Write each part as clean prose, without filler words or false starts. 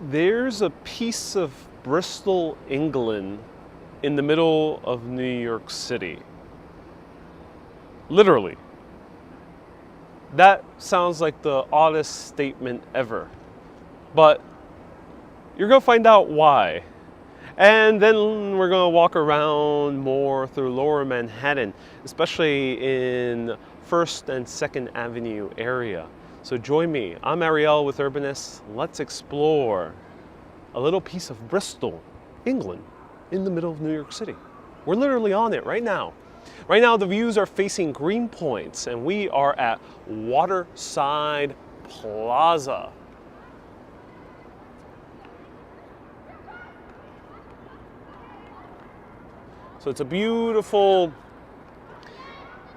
There's a piece of Bristol, England, in the middle of New York City. Literally. That sounds like the oddest statement ever. But you're going to find out why. And then we're going to walk around more through Lower Manhattan, especially in 1st and 2nd Avenue area. So join me. I'm Ariel with Urbanist. Let's explore a little piece of Bristol, England, in the middle of New York City. We're literally on it right now. Right now the views are facing Greenpoints and we are at Waterside Plaza. So it's a beautiful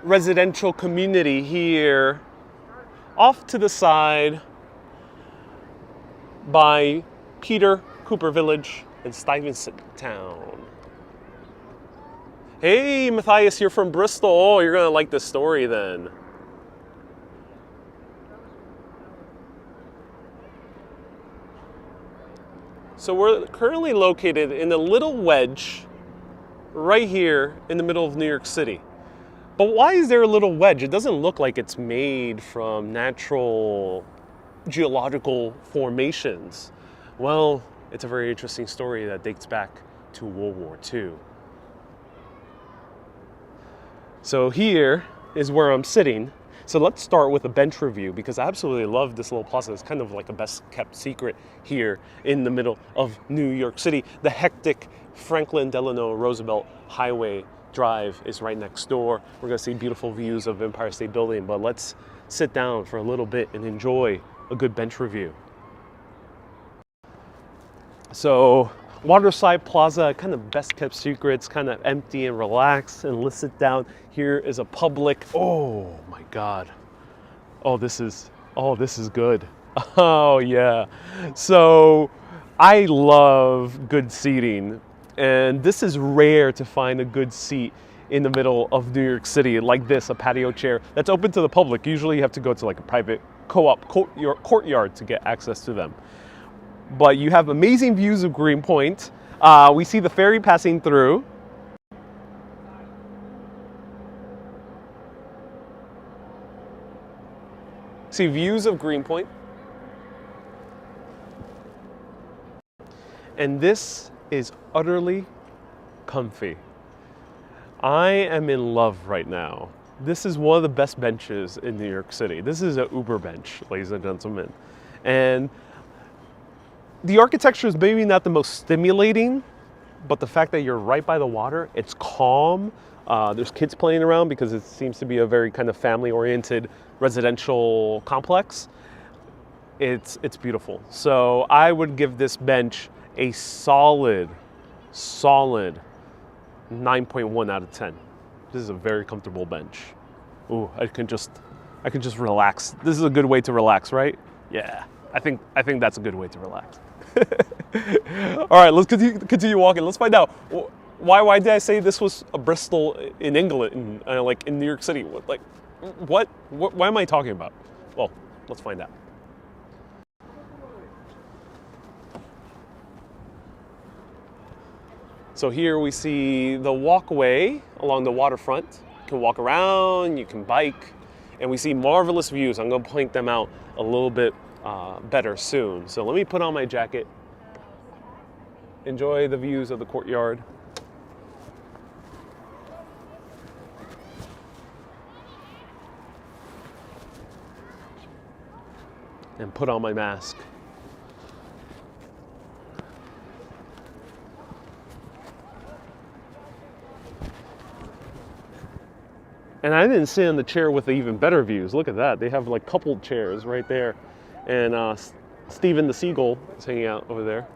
residential community here off to the side by Peter Cooper Village and Stuyvesant Town. Hey Matthias, you're from Bristol. Oh, you're gonna like this story then. So we're currently located in a little wedge right here in the middle of New York City. But why is there a little wedge? It doesn't look like it's made from natural geological formations. Well, it's a very interesting story that dates back to World War II. So here is where I'm sitting. So let's start with a bench review because I absolutely love this little plaza. It's kind of like a best kept secret here in the middle of New York City. The hectic Franklin Delano Roosevelt Highway Drive is right next door. We're gonna see beautiful views of Empire State Building, but let's sit down for a little bit and enjoy a good bench review. So Waterside Plaza, kind of best kept secrets, kind of empty and relaxed, and let's sit down. Here is a public, oh my God. Oh, this is good. Oh yeah. So I love good seating, and this is rare to find a good seat in the middle of New York City like this, a patio chair that's open to the public. Usually you have to go to like a private co-op courtyard to get access to them. But you have amazing views of Greenpoint. We see the ferry passing through. See views of Greenpoint. And this is utterly comfy. I am in love right now. This is one of the best benches in New York City. This is an Uber bench, ladies and gentlemen. And the architecture is maybe not the most stimulating, but the fact that you're right by the water, it's calm. There's kids playing around because it seems to be a very kind of family-oriented residential complex. It's beautiful. So I would give this bench a solid 9.1 out of 10. This is a very comfortable bench. Ooh, I can just relax. This is a good way to relax, right? Yeah, I think that's a good way to relax. All right, let's continue walking. Let's find out why did I say this was a Bristol in England, like in New York City? What am I talking about? Well, let's find out. So here we see the walkway along the waterfront. You can walk around, you can bike, and we see marvelous views. I'm going to point them out a little bit better soon. So let me put on my jacket. Enjoy the views of the courtyard. And put on my mask. And I didn't sit in the chair with the even better views. Look at that. They have like coupled chairs right there. And Steven the Seagull is hanging out over there.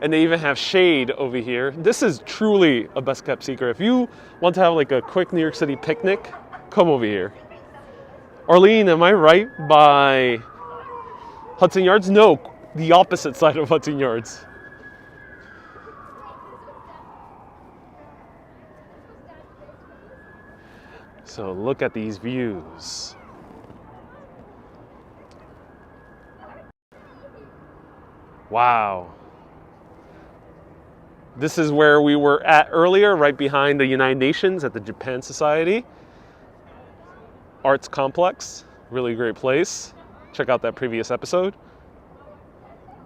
And they even have shade over here. This is truly a best kept secret. If you want to have like a quick New York City picnic, come over here. Arlene, am I right by Hudson Yards? No, the opposite side of Hudson Yards. So look at these views. Wow. This is where we were at earlier, right behind the United Nations at the Japan Society. Arts Complex, really great place. Check out that previous episode.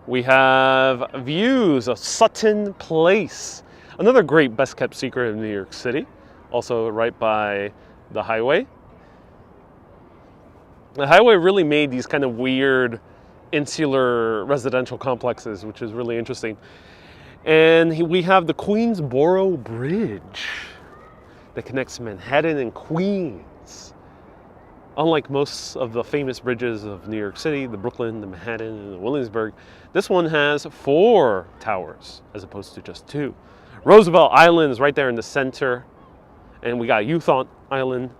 We have views of Sutton Place, another great best kept secret in New York City, also right by the highway. The highway really made these kind of weird insular residential complexes, which is really interesting. And we have the Queensboro Bridge that connects Manhattan and Queens. Unlike most of the famous bridges of New York City, the Brooklyn, the Manhattan, and the Williamsburg, this one has 4 towers as opposed to just 2. Roosevelt Island is right there in the center, and we got Youthont Island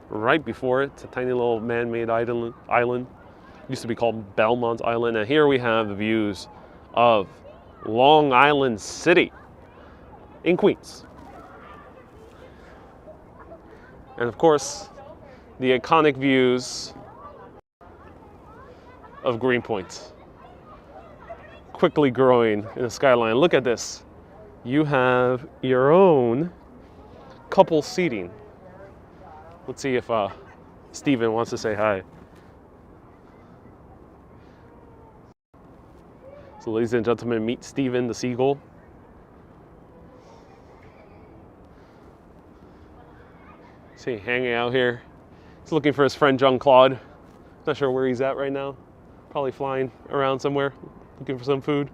right before it. It's a tiny little man-made island. Used to be called Belmont Island, and here we have the views of Long Island City in Queens. And of course, the iconic views of Greenpoint, quickly growing in the skyline. Look at this. You have your own couple seating. Let's see if Steven wants to say hi. So ladies and gentlemen, meet Steven the seagull. See, hanging out here. He's looking for his friend Jean-Claude. Not sure where he's at right now. Probably flying around somewhere, looking for some food.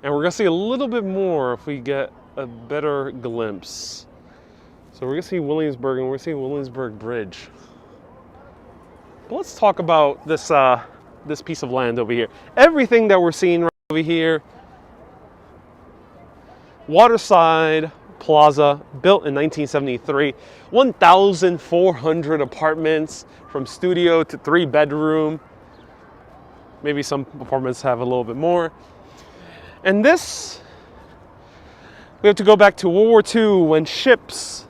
And we're gonna see a little bit more if we get a better glimpse. So we're gonna see Williamsburg, and we're gonna see Williamsburg Bridge. But let's talk about this this piece of land over here. Everything that we're seeing right over here, Waterside Plaza, built in 1973, 1,400 apartments from studio to 3-bedroom. Maybe some apartments have a little bit more. And this, we have to go back to World War II when ships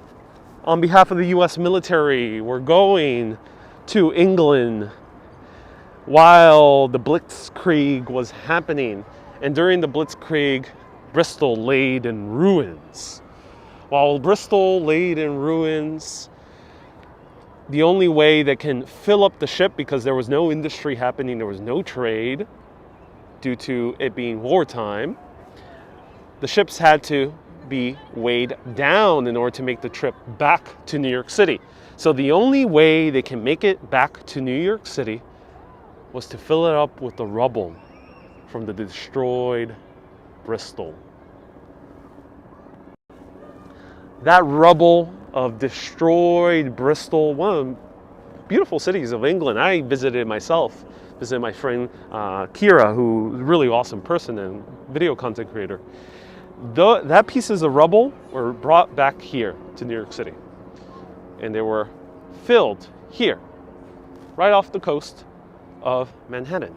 on behalf of the US military were going to England while the Blitzkrieg was happening. And during the Blitzkrieg, Bristol laid in ruins. While Bristol laid in ruins, the only way that can fill up the ship, because there was no industry happening, there was no trade, due to it being wartime, the ships had to be weighed down in order to make the trip back to New York City. So the only way they can make it back to New York City was to fill it up with the rubble from the destroyed Bristol. That rubble of destroyed Bristol, one of the beautiful cities of England. I visited myself. Visited my friend Kira, who is a really awesome person and video content creator. That pieces of rubble were brought back here to New York City. And they were filled here, right off the coast of Manhattan.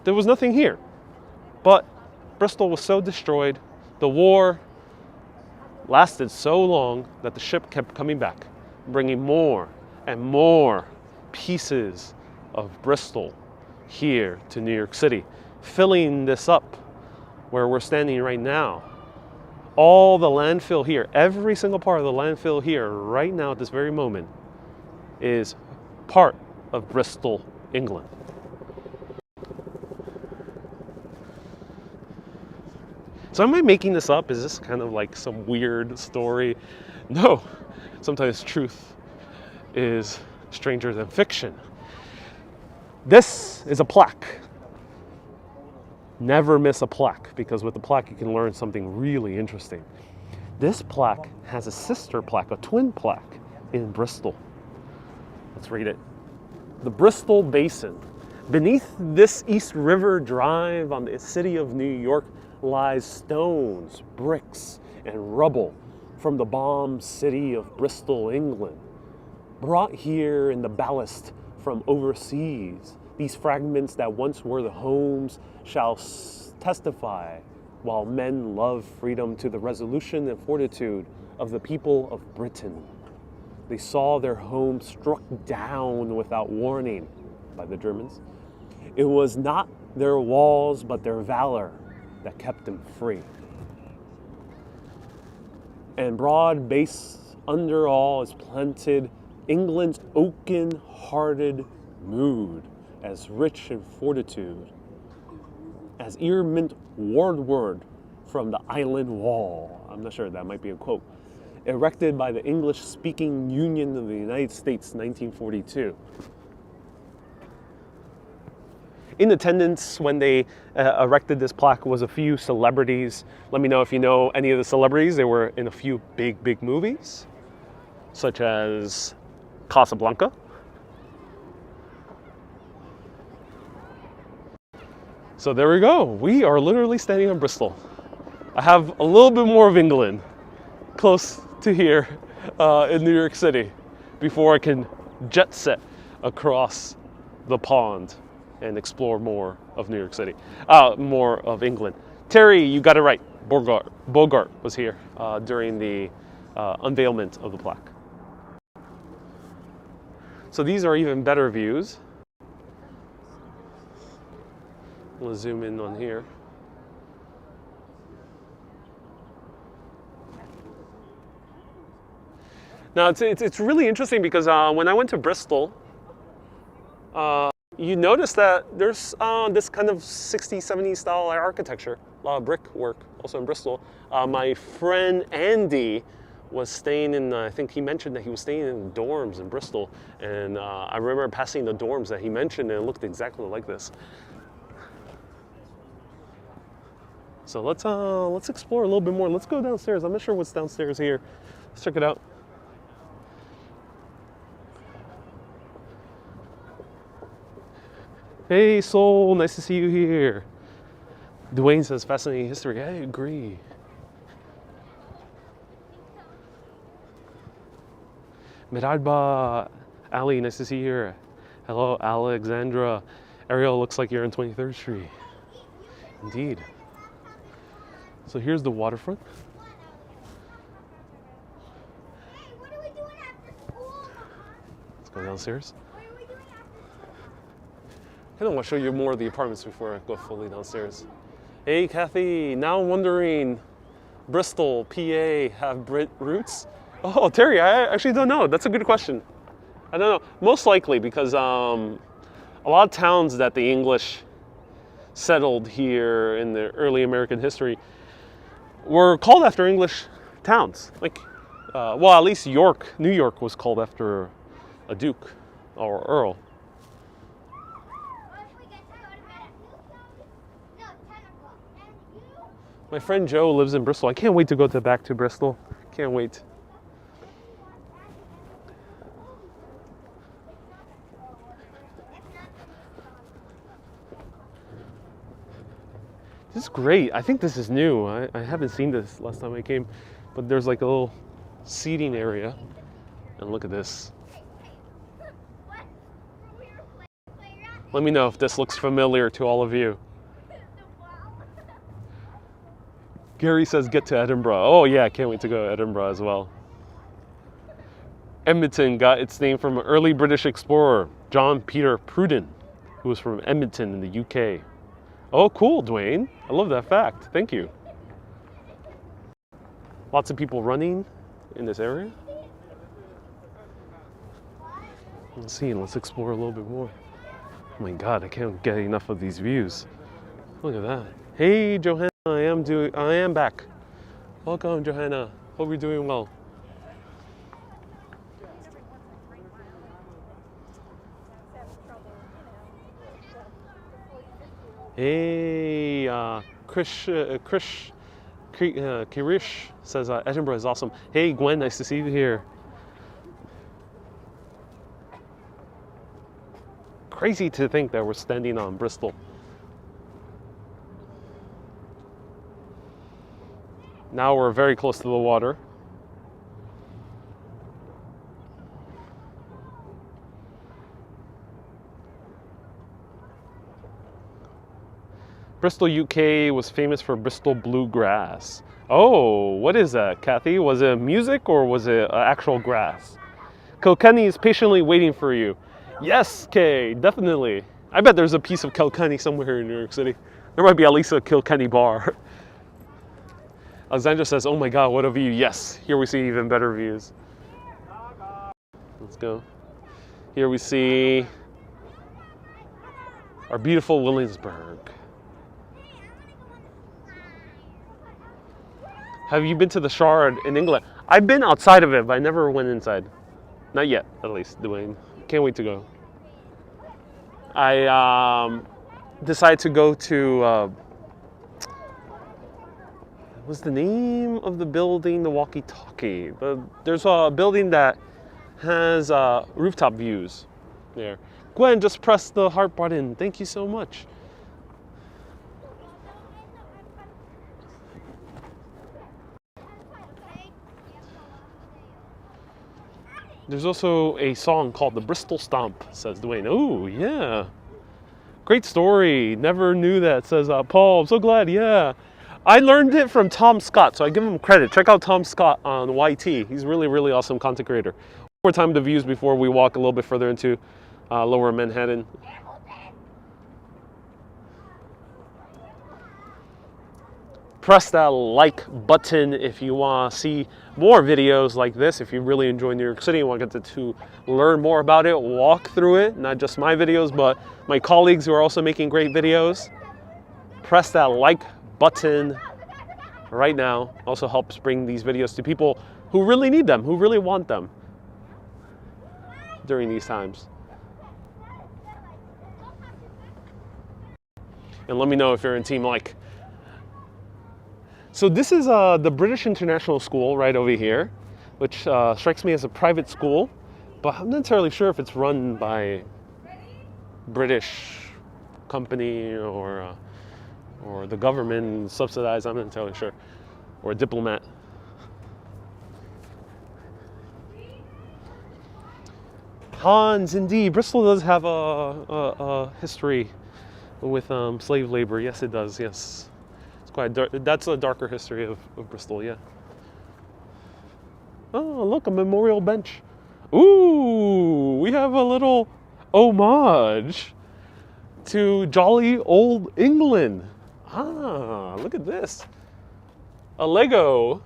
There was nothing here, but Bristol was so destroyed, the war lasted so long that the ship kept coming back, bringing more and more pieces of Bristol here to New York City, filling this up where we're standing right now. All the landfill here, every single part of the landfill here right now at this very moment is part of Bristol, England. So am I making this up? Is this kind of like some weird story? No, sometimes truth is stranger than fiction. This is a plaque. Never miss a plaque, because with the plaque you can learn something really interesting. This plaque has a sister plaque, a twin plaque in Bristol. Let's read it. The Bristol Basin. Beneath this East River Drive on the city of New York lies stones, bricks, and rubble from the bombed city of Bristol, England. Brought here in the ballast from overseas, these fragments that once were the homes shall testify, while men love freedom to the resolution and fortitude of the people of Britain. They saw their home struck down without warning by the Germans. It was not their walls, but their valor that kept them free. And broad base under all is planted England's oaken-hearted mood, as rich in fortitude as ear-mint wardward from the island wall. I'm not sure, that might be a quote. Erected by the English-speaking Union of the United States, 1942. In attendance when they erected this plaque was a few celebrities. Let me know if you know any of the celebrities. They were in a few big movies, such as Casablanca. So there we go. We are literally standing on Bristol. I have a little bit more of England close to here in New York City before I can jet set across the pond and explore more of New York City, more of England. Terry, you got it right. Bogart was here during the unveilment of the plaque. So these are even better views. We'll zoom in on here. Now it's really interesting because when I went to Bristol, you notice that there's this kind of 60s, 70s style architecture, a lot of brickwork also in Bristol. My friend Andy was staying in, I think he mentioned that he was staying in dorms in Bristol, and I remember passing the dorms that he mentioned and it looked exactly like this. So let's explore a little bit more. Let's go downstairs. I'm not sure what's downstairs here. Let's check it out. Hey Soul, nice to see you here. Dwayne says fascinating history. I agree. Miradba, Ali, nice to see you here. Hello, Alexandra. Ariel, looks like you're on 23rd Street. Indeed. So here's the waterfront. Hey, what are we doing after school? Let's go downstairs. What are we doing after I kind of want to show you more of the apartments before I go fully downstairs. Hey Kathy, now wondering, Bristol, PA have Brit roots? Oh, Terry, I actually don't know. That's a good question. I don't know. Most likely because a lot of towns that the English settled here in the early American history were called after English towns. Like, well, at least York, New York was called after a duke or earl. My friend Joe lives in Bristol. I can't wait to go back to Bristol. Can't wait. This is great. I think this is new. I haven't seen this last time I came, but there's like a little seating area. And look at this. Let me know if this looks familiar to all of you. Gary says get to Edinburgh. Oh yeah, I can't wait to go to Edinburgh as well. Edmonton got its name from an early British explorer, John Peter Pruden, who was from Edmonton in the UK. Oh, cool, Dwayne. I love that fact. Thank you. Lots of people running in this area. Let's see, let's explore a little bit more. Oh my God, I can't get enough of these views. Look at that. Hey, Johanna, I am back. Welcome, Johanna. Hope you're doing well. Hey, Kirish says Edinburgh is awesome. Hey, Gwen, nice to see you here. Crazy to think that we're standing on Bristol. Now we're very close to the water. Bristol, UK was famous for Bristol bluegrass. Oh, what is that, Kathy? Was it music or was it actual grass? Kilkenny is patiently waiting for you. Yes, Kay, definitely. I bet there's a piece of Kilkenny somewhere in New York City. There might be at least a Kilkenny bar. Alexandra says, oh my God, what a view. Yes, here we see even better views. Let's go. Here we see our beautiful Williamsburg. Have you been to the Shard in England? I've been outside of it, but I never went inside. Not yet, at least, Dwayne. Can't wait to go. I decided to go to, what's the name of the building, the walkie-talkie? There's a building that has rooftop views there. Gwen, just press the heart button. Thank you so much. There's also a song called The Bristol Stomp, says Dwayne. Oh, yeah. Great story. Never knew that, says Paul. I'm so glad, yeah. I learned it from Tom Scott, so I give him credit. Check out Tom Scott on YT. He's really, really awesome content creator. One more time the views before we walk a little bit further into Lower Manhattan. Press that like button if you want to see more videos like this. If you really enjoy New York City and want to get to learn more about it, walk through it, not just my videos, but my colleagues who are also making great videos. Press that like button right now. Also helps bring these videos to people who really need them, who really want them during these times. And let me know if you're in Team Like. So this is the British International School right over here, which strikes me as a private school, but I'm not entirely sure if it's run by British company or the government subsidized. I'm not entirely sure, or a diplomat. Hans, indeed, Bristol does have a history with slave labor. Yes, it does. Yes. Quite dark. That's a darker history of Bristol, yeah. Oh, look, a memorial bench. Ooh, we have a little homage to jolly old England. Ah, look at this. A Lego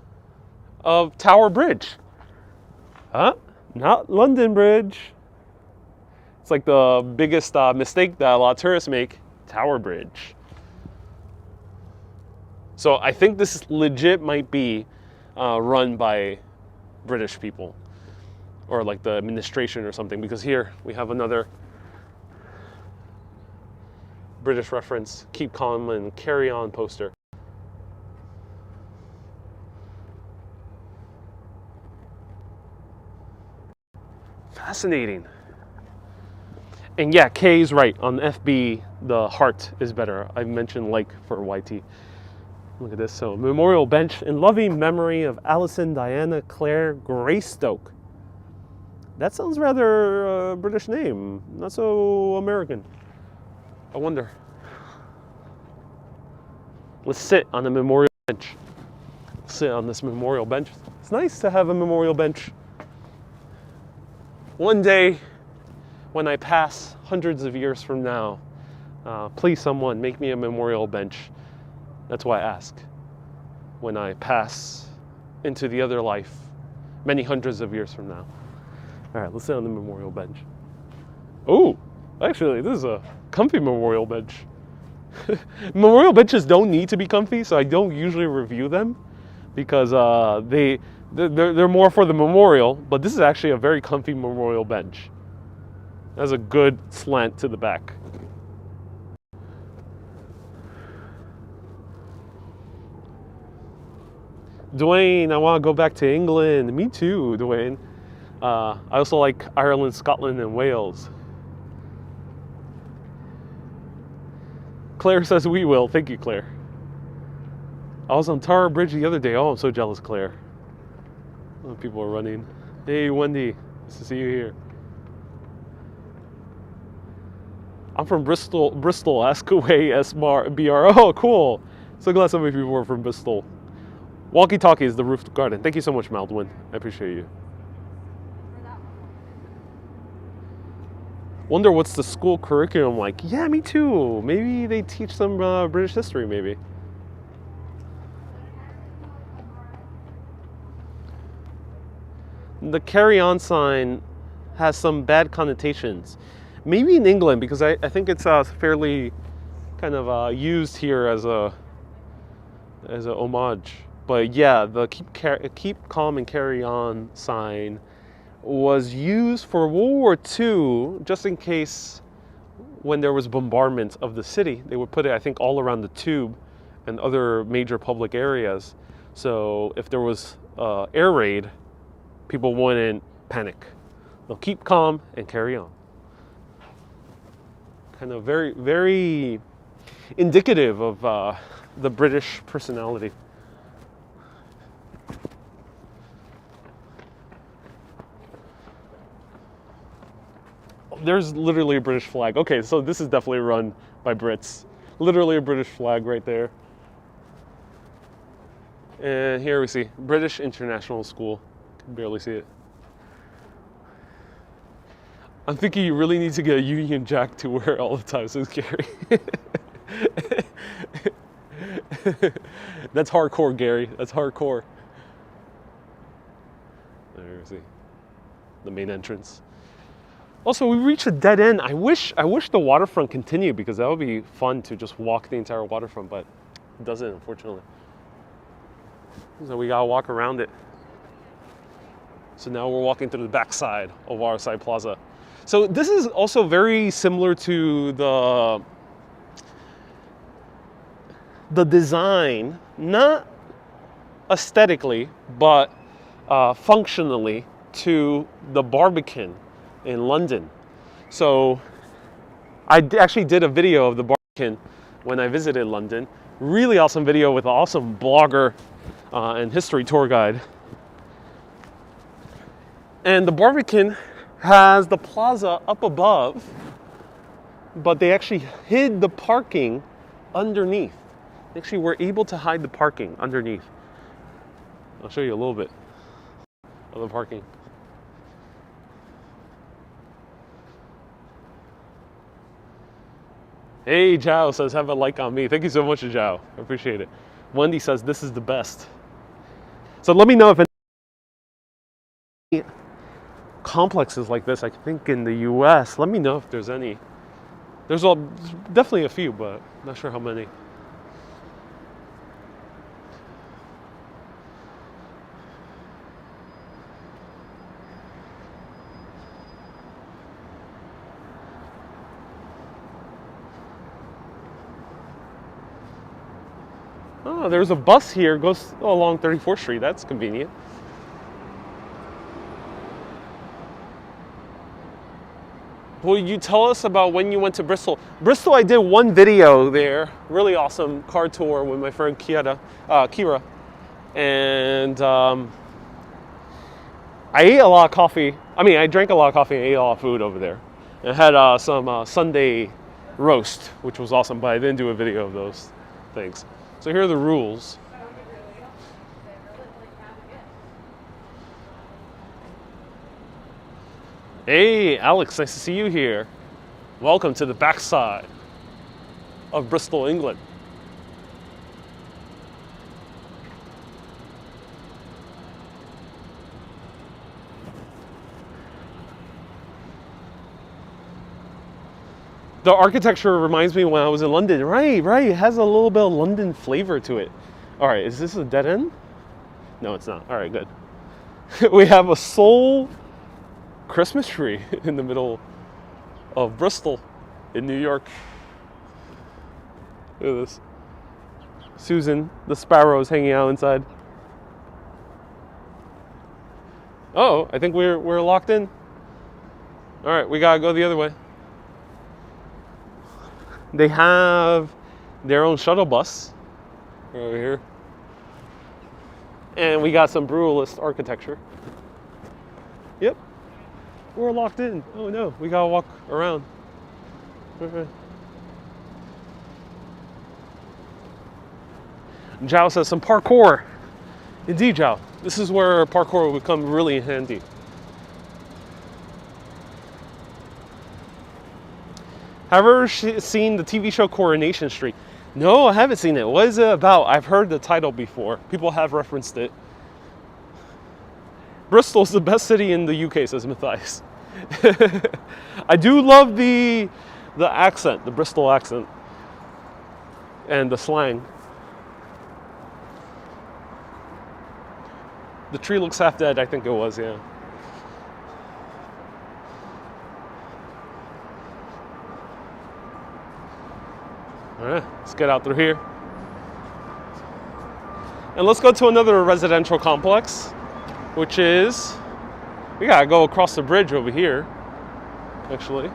of Tower Bridge. Huh? Not London Bridge. It's like the biggest mistake that a lot of tourists make. Tower Bridge. So I think this legit might be run by British people or like the administration or something, because here we have another British reference, keep calm and carry on poster. Fascinating. And yeah, Kay's right. On FB, the heart is better. I mentioned like for YT. Look at this. So, memorial bench in loving memory of Alison Diana Claire Greystoke. That sounds rather British name, not so American. I wonder. Let's sit on the memorial bench. Sit on this memorial bench. It's nice to have a memorial bench. One day, when I pass hundreds of years from now, please someone make me a memorial bench. That's why I ask. When I pass into the other life, many hundreds of years from now. All right, let's sit on the memorial bench. Oh, actually, this is a comfy memorial bench. Memorial benches don't need to be comfy, so I don't usually review them because they're more for the memorial, but this is actually a very comfy memorial bench. It has a good slant to the back. Dwayne, I want to go back to England. Me too, Dwayne. I also like Ireland, Scotland, and Wales. Claire says we will. Thank you, Claire. I was on Tower Bridge the other day. Oh, I'm so jealous, Claire. Oh, people are running. Hey, Wendy. Nice to see you here. I'm from Bristol, ask away, SBR. Oh, cool. So glad so many people are from Bristol. Walkie Talkie is the roofed garden. Thank you so much, Maldwin. I appreciate you. Wonder what's the school curriculum like? Yeah, me too. Maybe they teach some British history, maybe. The carry on sign has some bad connotations. Maybe in England, because I think it's fairly kind of used here as a homage. But yeah, the keep calm and carry on sign was used for World War II, just in case when there was bombardment of the city. They would put it, I think, all around the Tube and other major public areas. So if there was air raid, people wouldn't panic. They'll keep calm and carry on. Kind of very, very indicative of the British personality. There's literally a British flag. Okay, so this is definitely run by Brits. Literally a British flag right there. And here we see British International School. Can barely see it. I'm thinking you really need to get a Union Jack to wear all the time, says Gary. That's hardcore, Gary. That's hardcore. There we see the main entrance. Also, we reached a dead end. I wish the waterfront continued, because that would be fun to just walk the entire waterfront, but it doesn't, unfortunately. So we gotta walk around it. So now we're walking through the backside of Waterside Plaza. So this is also very similar to the design, not aesthetically, but functionally, to the Barbican in London. So I actually did a video of the Barbican when I visited London. Really awesome video with an awesome blogger and history tour guide. And the Barbican has the plaza up above, but they actually hid the parking underneath. They actually were able to hide the parking underneath. I'll show you a little bit of the parking. Hey, Zhao says, have a like on me. Thank you so much, Zhao. I appreciate it. Wendy says, this is the best. So let me know if any complexes like this, I think in the US, let me know if there's any. There's definitely a few, but not sure how many. Oh, there's a bus here, goes along 34th Street. That's convenient. Will you tell us about when you went to Bristol? Bristol, I did one video there. Really awesome car tour with my friend Kira. And I ate a lot of coffee. I drank a lot of coffee and ate a lot of food over there. And I had some Sunday roast, which was awesome, but I didn't do a video of those things. So here are the rules. Hey, Alex, nice to see you here. Welcome to the backside of Bristol, England. The architecture reminds me when I was in London. Right. It has a little bit of London flavor to it. All right, is this a dead end? No, it's not. All right, good. We have a Soul Christmas tree in the middle of Bristol in New York. Look at this. Susan, the sparrow, is hanging out inside. Oh, I think we're locked in. All right, we gotta go the other way. They have their own shuttle bus over here. And we got some brutalist architecture. Yep. We're locked in. Oh no, we gotta walk around. Alright. Zhao says some parkour. Indeed, Zhao. This is where parkour will come really handy. Have you ever seen the TV show Coronation Street? No, I haven't seen it. What is it about? I've heard the title before. People have referenced it. Bristol's the best city in the UK, says Matthias. I do love the accent, the Bristol accent, and the slang. The tree looks half dead, I think it was, yeah. All right, let's get out through here. And let's go to another residential complex, which is, we gotta go across the bridge over here, actually.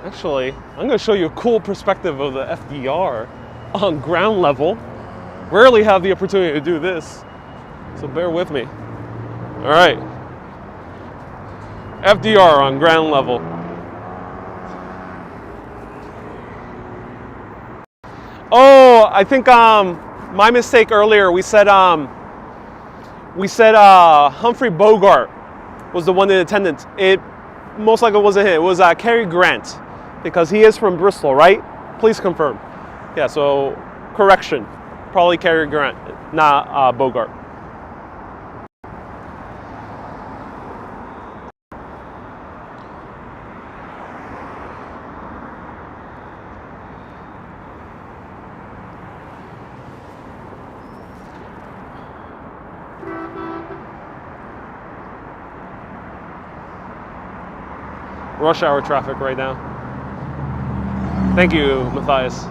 Actually, I'm going to show you a cool perspective of the FDR on ground level. Rarely have the opportunity to do this, so bear with me. All right, FDR on ground level. Oh, I think my mistake earlier. We said Humphrey Bogart was the one in attendance. It most likely wasn't him. It was Cary Grant, because he is from Bristol, right? Please confirm. Yeah, so correction. Probably Cary Grant, not Bogart. Rush hour traffic right now. Thank you, Matthias.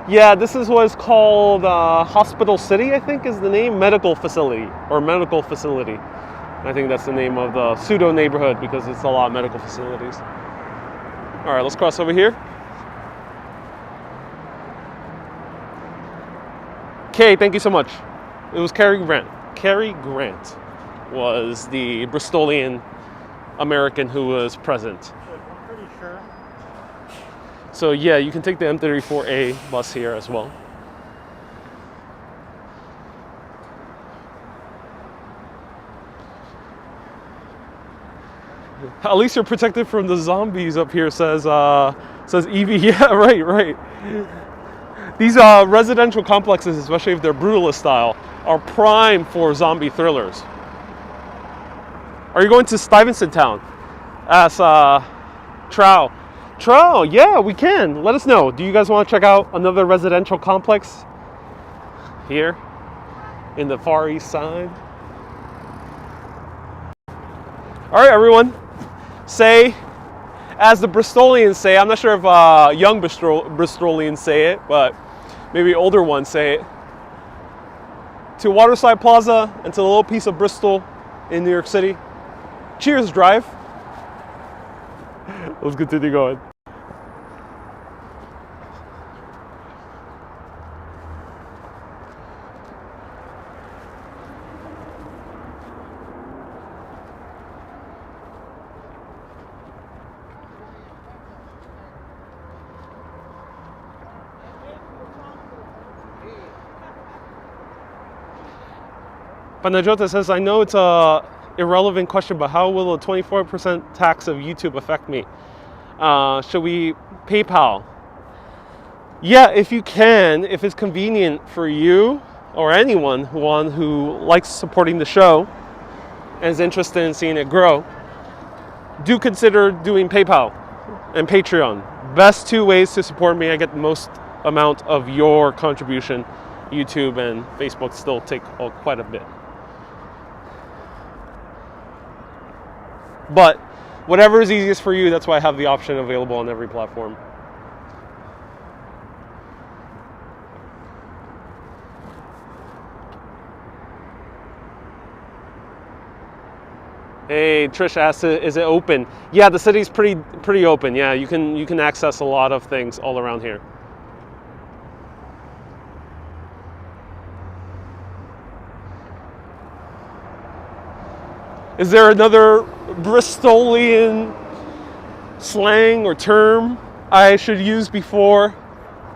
Yeah, this is what's called Hospital City, I think is the name. Medical facility, or medical facility. I think that's the name of the pseudo neighborhood because it's a lot of medical facilities. All right, let's cross over here. Kay, thank you so much. It was Cary Grant. Cary Grant was the Bristolian American who was present. I'm pretty sure. So yeah, you can take the M34A bus here as well. At least you're protected from the zombies up here, says Evie. Yeah, right. These residential complexes, especially if they're brutalist style, are prime for zombie thrillers. Are you going to Stuyvesant Town? Asks Trow. Trow, yeah, we can. Let us know. Do you guys want to check out another residential complex here in the Far East Side? All right, everyone. Say, as the Bristolians say, I'm not sure if young Bristolians say it, but maybe older ones say it, to Waterside Plaza and to the little piece of Bristol in New York City. Cheers, drive. Let's continue going. Panajota says, I know it's a irrelevant question, but how will a 24% tax of YouTube affect me? Should we PayPal? Yeah, if you can, if it's convenient for you or anyone who likes supporting the show and is interested in seeing it grow, do consider doing PayPal and Patreon. Best two ways to support me. I get the most amount of your contribution. YouTube and Facebook still take quite a bit. But whatever is easiest for you, that's why I have the option available on every platform. Hey, Trish asked, is it open? Yeah, the city's pretty open. Yeah, you can access a lot of things all around here. Is there another Bristolian slang or term I should use before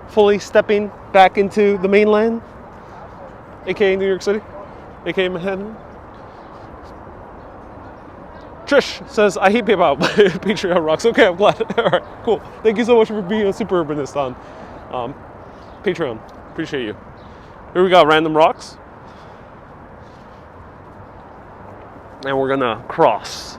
fully stepping back into the mainland, aka New York City, aka Manhattan? Trish says, I hate PayPal, but Patreon rocks. Okay, I'm glad. All right, cool. Thank you so much for being a super urbanist on Patreon. Appreciate you. Here we got random rocks. And we're gonna cross.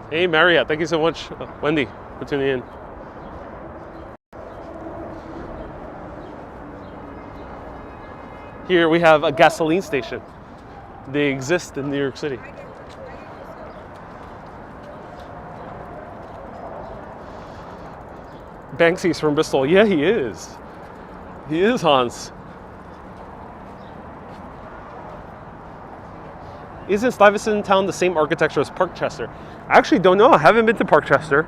Hey, Marriott, thank you so much, Wendy, for tuning in. Here we have a gasoline station. They exist in New York City. Banksy's from Bristol. Yeah, he is. He is, Hans. Isn't Stuyvesant Town the same architecture as Parkchester? I actually don't know. I haven't been to Parkchester.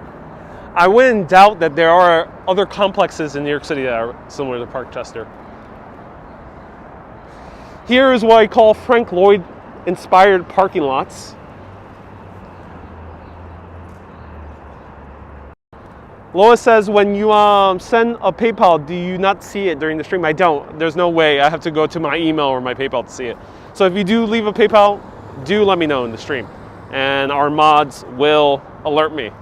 I wouldn't doubt that there are other complexes in New York City that are similar to Parkchester. Here is what I call Frank Lloyd inspired parking lots. Lois says, when you send a PayPal, do you not see it during the stream? I don't. There's no way. I have to go to my email or my PayPal to see it. So if you do leave a PayPal, do let me know in the stream. And our mods will alert me.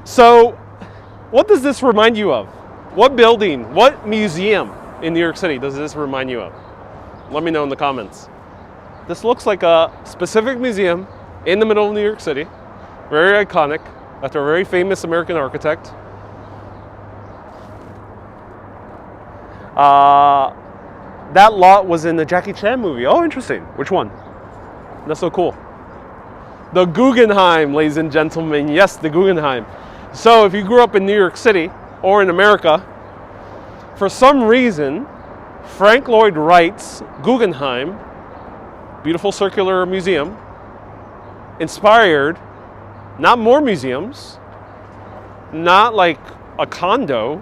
So what does this remind you of? What building, what museum in New York City does this remind you of? Let me know in the comments. This looks like a specific museum in the middle of New York City. Very iconic, after a very famous American architect. That lot was in the Jackie Chan movie. Oh, interesting. Which one? That's so cool. The Guggenheim, ladies and gentlemen. Yes, the Guggenheim. So if you grew up in New York City or in America, for some reason, Frank Lloyd Wright's Guggenheim, beautiful circular museum, inspired not more museums, not like a condo,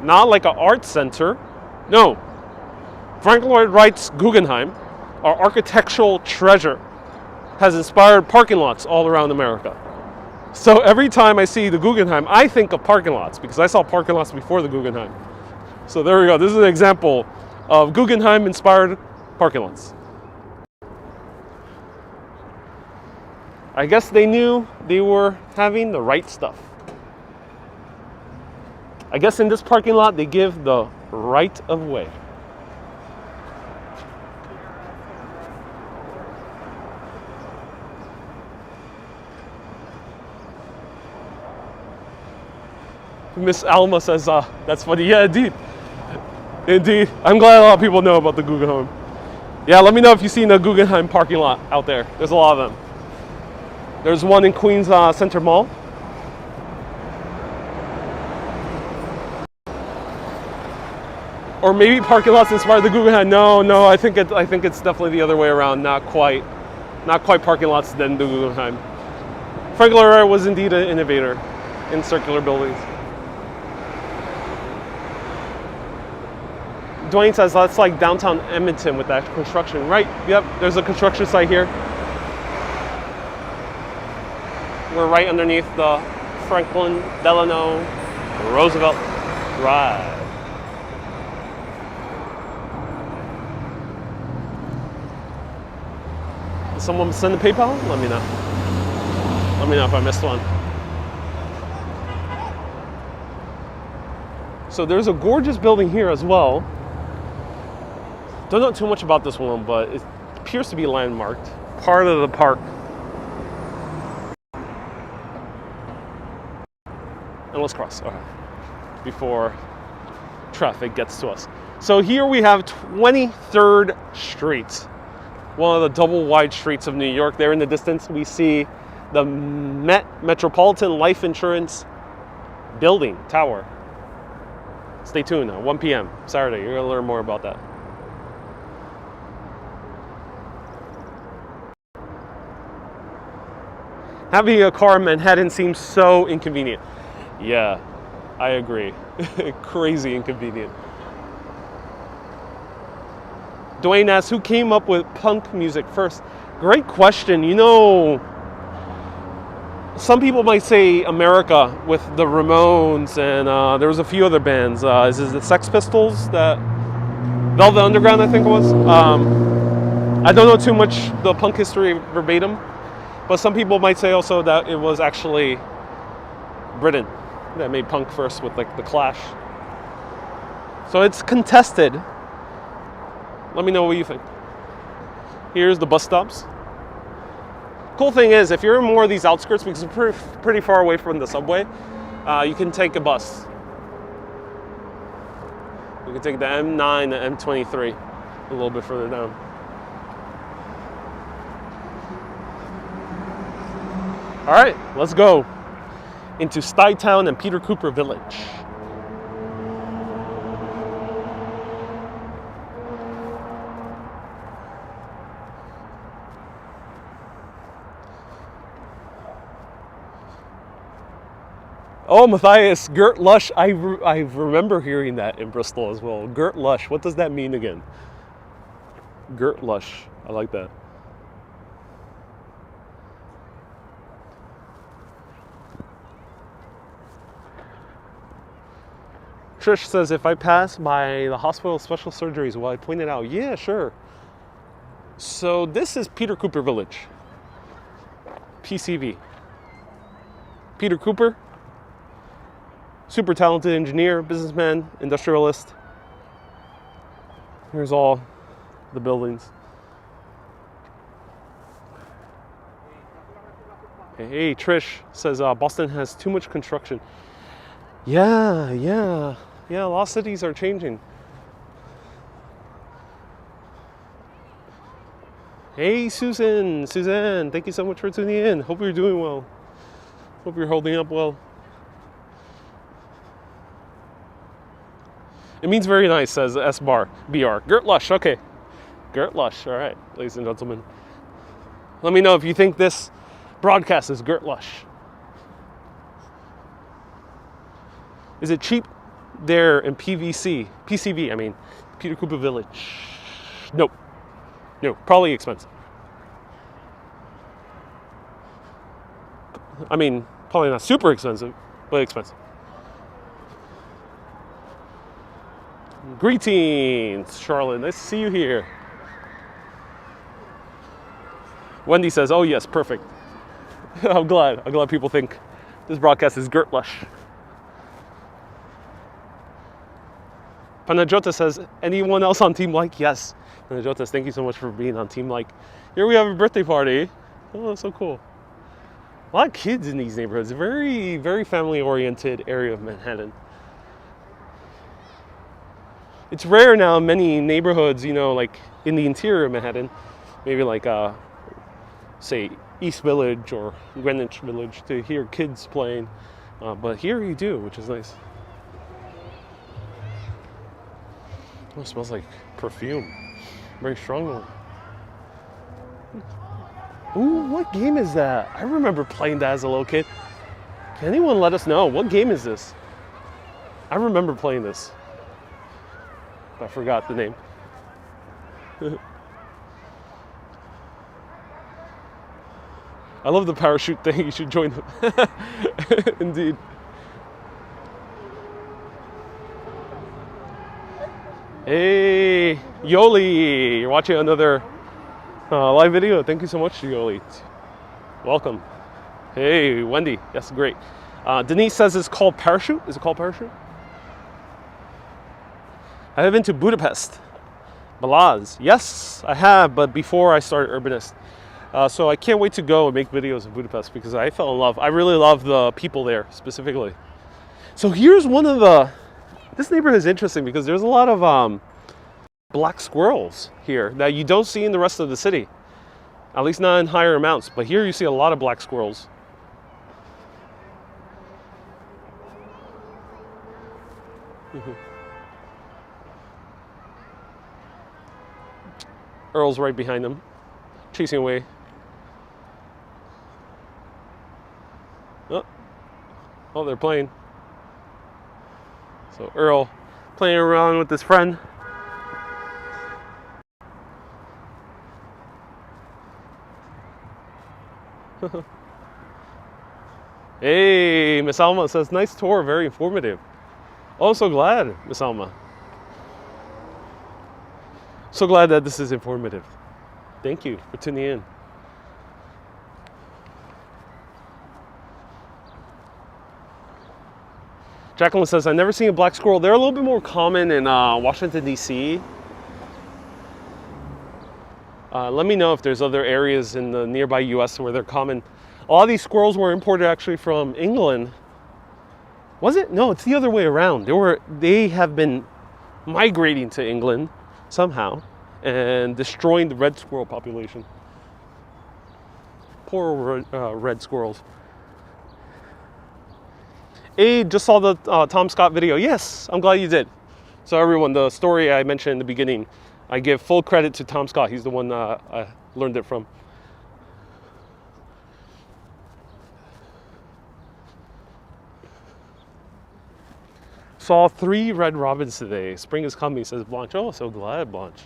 not like an art center. No. Frank Lloyd Wright's Guggenheim, our architectural treasure, has inspired parking lots all around America. So every time I see the Guggenheim, I think of parking lots because I saw parking lots before the Guggenheim. So there we go. This is an example of Guggenheim-inspired parking lots. I guess they knew they were having the right stuff. I guess in this parking lot, they give the right of way. Miss Alma says, that's funny. Yeah, indeed. Indeed. I'm glad a lot of people know about the Guggenheim. Yeah, let me know if you've seen the Guggenheim parking lot out there. There's a lot of them. There's one in Queens Center Mall. Or maybe parking lots inspired the Guggenheim. No, I think it's definitely the other way around. Not quite parking lots than the Guggenheim. Frank Lloyd Wright was indeed an innovator in circular buildings. Dwayne says that's like downtown Edmonton with that construction. Right, yep, there's a construction site here. We're right underneath the Franklin Delano Roosevelt Drive. Did someone send a PayPal? Let me know. Let me know if I missed one. So there's a gorgeous building here as well. Don't know too much about this one, but it appears to be landmarked. Part of the park. And let's cross, okay, before traffic gets to us. So here we have 23rd Street, one of the double wide streets of New York. There in the distance, we see the Metropolitan Life Insurance building, tower. Stay tuned. 1 p.m. Saturday. You're gonna learn more about that. Having a car in Manhattan seems so inconvenient. Yeah, I agree. Crazy inconvenient. Dwayne asks, who came up with punk music first? Great question. You know, some people might say America with the Ramones, and there was a few other bands. Is it the Sex Pistols? That Velvet Underground, I think it was. I don't know too much the punk history verbatim, but some people might say also that it was actually Britain that made punk first with like the Clash. So it's contested. Let me know what you think. Here's the bus stops. Cool thing is, if you're in more of these outskirts, because it's pretty far away from the subway, you can take a bus. You can take the M9, the M23, a little bit further down. All right, let's go into Stuytown and Peter Cooper Village. Oh, Matthias, Gert Lush. I remember hearing that in Bristol as well. Gert Lush. What does that mean again? Gert Lush. I like that. Trish says, if I pass by the hospital special surgeries, will I point it out? Yeah, sure. So this is Peter Cooper Village. PCV. Peter Cooper. Super talented engineer, businessman, industrialist. Here's all the buildings. Hey, Trish says Boston has too much construction. Yeah, a lot of cities are changing. Hey, Suzanne, thank you so much for tuning in. Hope you're doing well. Hope you're holding up well. It means very nice, says S-Bar, BR. Gert Lush, okay. Gert Lush, all right, ladies and gentlemen. Let me know if you think this broadcast is Gert Lush. Is it cheap there in PCV, I mean, Peter Cooper Village? Nope. No, probably expensive. I mean, probably not super expensive, but expensive. Greetings, Charlotte. Nice to see you here. Wendy says, oh yes, perfect. I'm glad people think this broadcast is Gert Lush. Panajota says, anyone else on Team Like? Yes. Panajota, thank you so much for being on Team Like. Here we have a birthday party. Oh, that's so cool. A lot of kids in these neighborhoods. A very, very family-oriented area of Manhattan. It's rare now in many neighborhoods, you know, like in the interior of Manhattan, maybe like, say, East Village or Greenwich Village, to hear kids playing. But here you do, which is nice. Oh, it smells like perfume. Very strong one. Ooh, what game is that? I remember playing that as a little kid. Can anyone let us know? What game is this? I remember playing this. I forgot the name. I love the parachute thing. You should join them. Indeed. Hey, Yoli. You're watching another live video. Thank you so much, Yoli. Welcome. Hey, Wendy. Yes, great. Denise says it's called Parachute. Is it called Parachute? I have been to Budapest. Balaz. Yes, I have, but before I started Urbanist. So I can't wait to go and make videos in Budapest because I fell in love. I really love the people there specifically. So here's one of the, this neighborhood is interesting because there's a lot of black squirrels here that you don't see in the rest of the city. At least not in higher amounts, but here you see a lot of black squirrels. Earl's right behind them, chasing away. Oh, they're playing. So Earl playing around with his friend. Hey, Miss Alma says, nice tour, very informative. Oh, so glad, Miss Alma. So glad that this is informative. Thank you for tuning in. Jacqueline says, I've never seen a black squirrel. They're a little bit more common in Washington, D.C. Let me know if there's other areas in the nearby U.S. where they're common. A lot of these squirrels were imported actually from England. Was it? No, it's the other way around. They have been migrating to England somehow and destroying the red squirrel population. Poor red squirrels. Hey, just saw the Tom Scott video. Yes, I'm glad you did. So everyone, the story I mentioned in the beginning, I give full credit to Tom Scott. He's the one I learned it from. Saw 3 red robins today. Spring is coming, says Blanche. Oh, so glad, Blanche.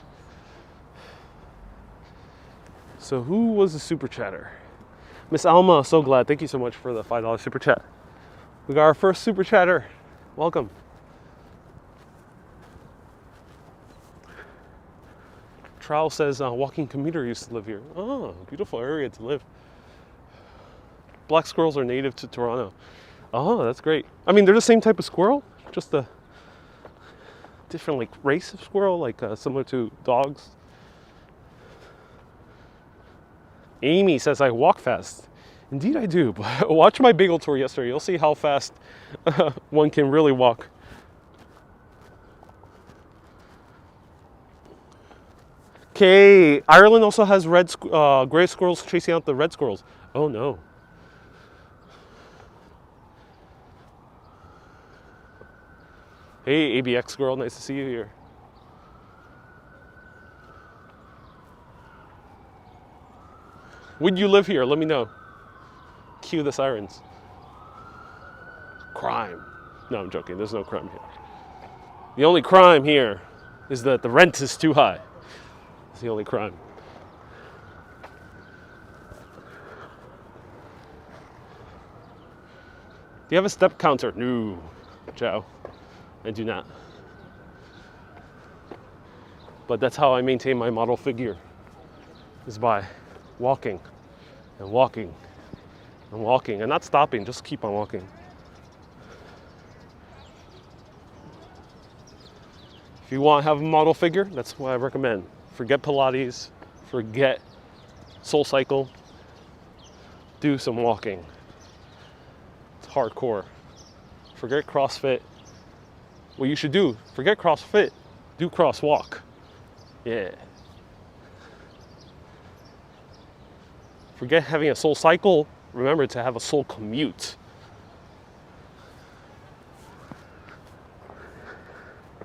So who was the super chatter? Miss Alma, so glad. Thank you so much for the $5 super chat. We got our first super chatter. Welcome. Trowel says walking commuter used to live here. Oh, beautiful area to live. Black squirrels are native to Toronto. Oh, that's great. I mean, they're the same type of squirrel, just a different like race of squirrel, like similar to dogs. Amy says I walk fast. Indeed I do, but watch my bagel tour yesterday. You'll see how fast one can really walk. Okay, Ireland also has gray squirrels chasing out the red squirrels. Oh no. Hey, ABX girl, nice to see you here. Would you live here? Let me know. Cue the sirens. Crime. No, I'm joking. There's no crime here. The only crime here is that the rent is too high. It's the only crime. Do you have a step counter? No, Joe. I do not. But that's how I maintain my model figure, is by walking and walking and walking and not stopping, just keep on walking. If you want to have a model figure, that's what I recommend. Forget Pilates, forget SoulCycle, do some walking. It's hardcore. Forget CrossFit. What you should do, forget CrossFit, do crosswalk. Yeah. Forget having a SoulCycle, remember to have a soul commute.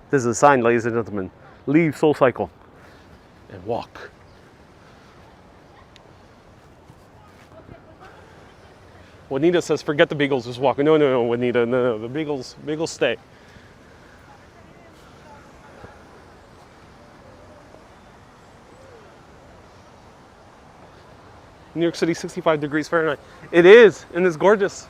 This is a sign, ladies and gentlemen. Leave SoulCycle and walk. Juanita says, forget the bagels, just walk. No, Juanita, no, the bagels stay. New York City, 65 degrees Fahrenheit. It is, and it's gorgeous.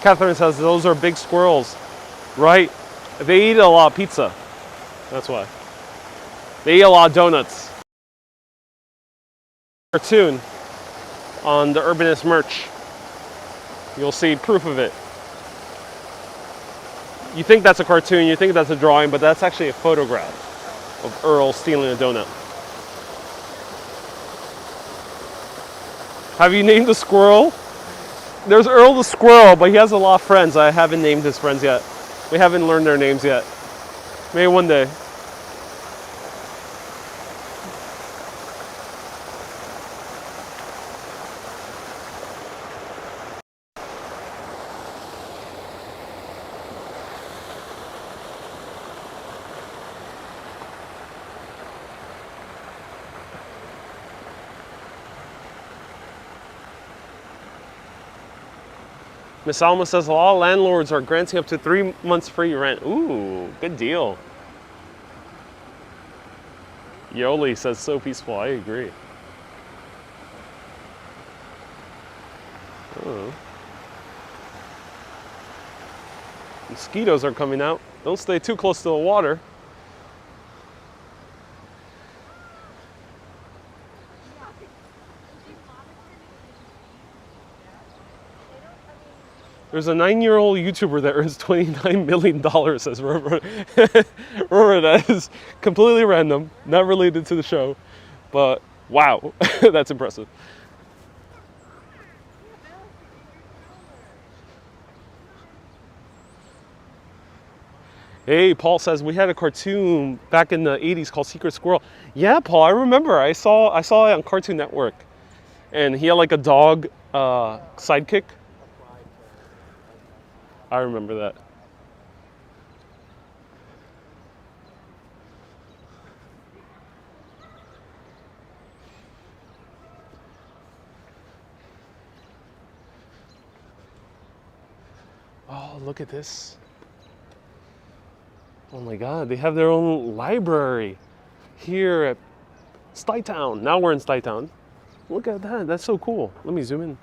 Catherine says those are big squirrels. Right? They eat a lot of pizza. That's why. They eat a lot of donuts. Cartoon on the Urbanist merch. You'll see proof of it. You think that's a cartoon, you think that's a drawing, but that's actually a photograph of Earl stealing a donut. Have you named the squirrel? There's Earl the squirrel, but he has a lot of friends. I haven't named his friends yet. We haven't learned their names yet. Maybe one day. Miss Alma says a lot of landlords are granting up to 3 months free rent. Ooh, good deal. Yoli says so peaceful. I agree. Oh. Mosquitoes are coming out. Don't stay too close to the water. There's a 9-year-old YouTuber that earns $29 million, says Robert. Remember, that is completely random, not related to the show, but wow, that's impressive. Hey, Paul says we had a cartoon back in the 80s called Secret Squirrel. Yeah, Paul, I remember. I saw it on Cartoon Network, and he had like a dog sidekick. I remember that. Oh, look at this. Oh my God, they have their own library here at Stuytown. Now we're in Stuytown. Look at that, that's so cool. Let me zoom in.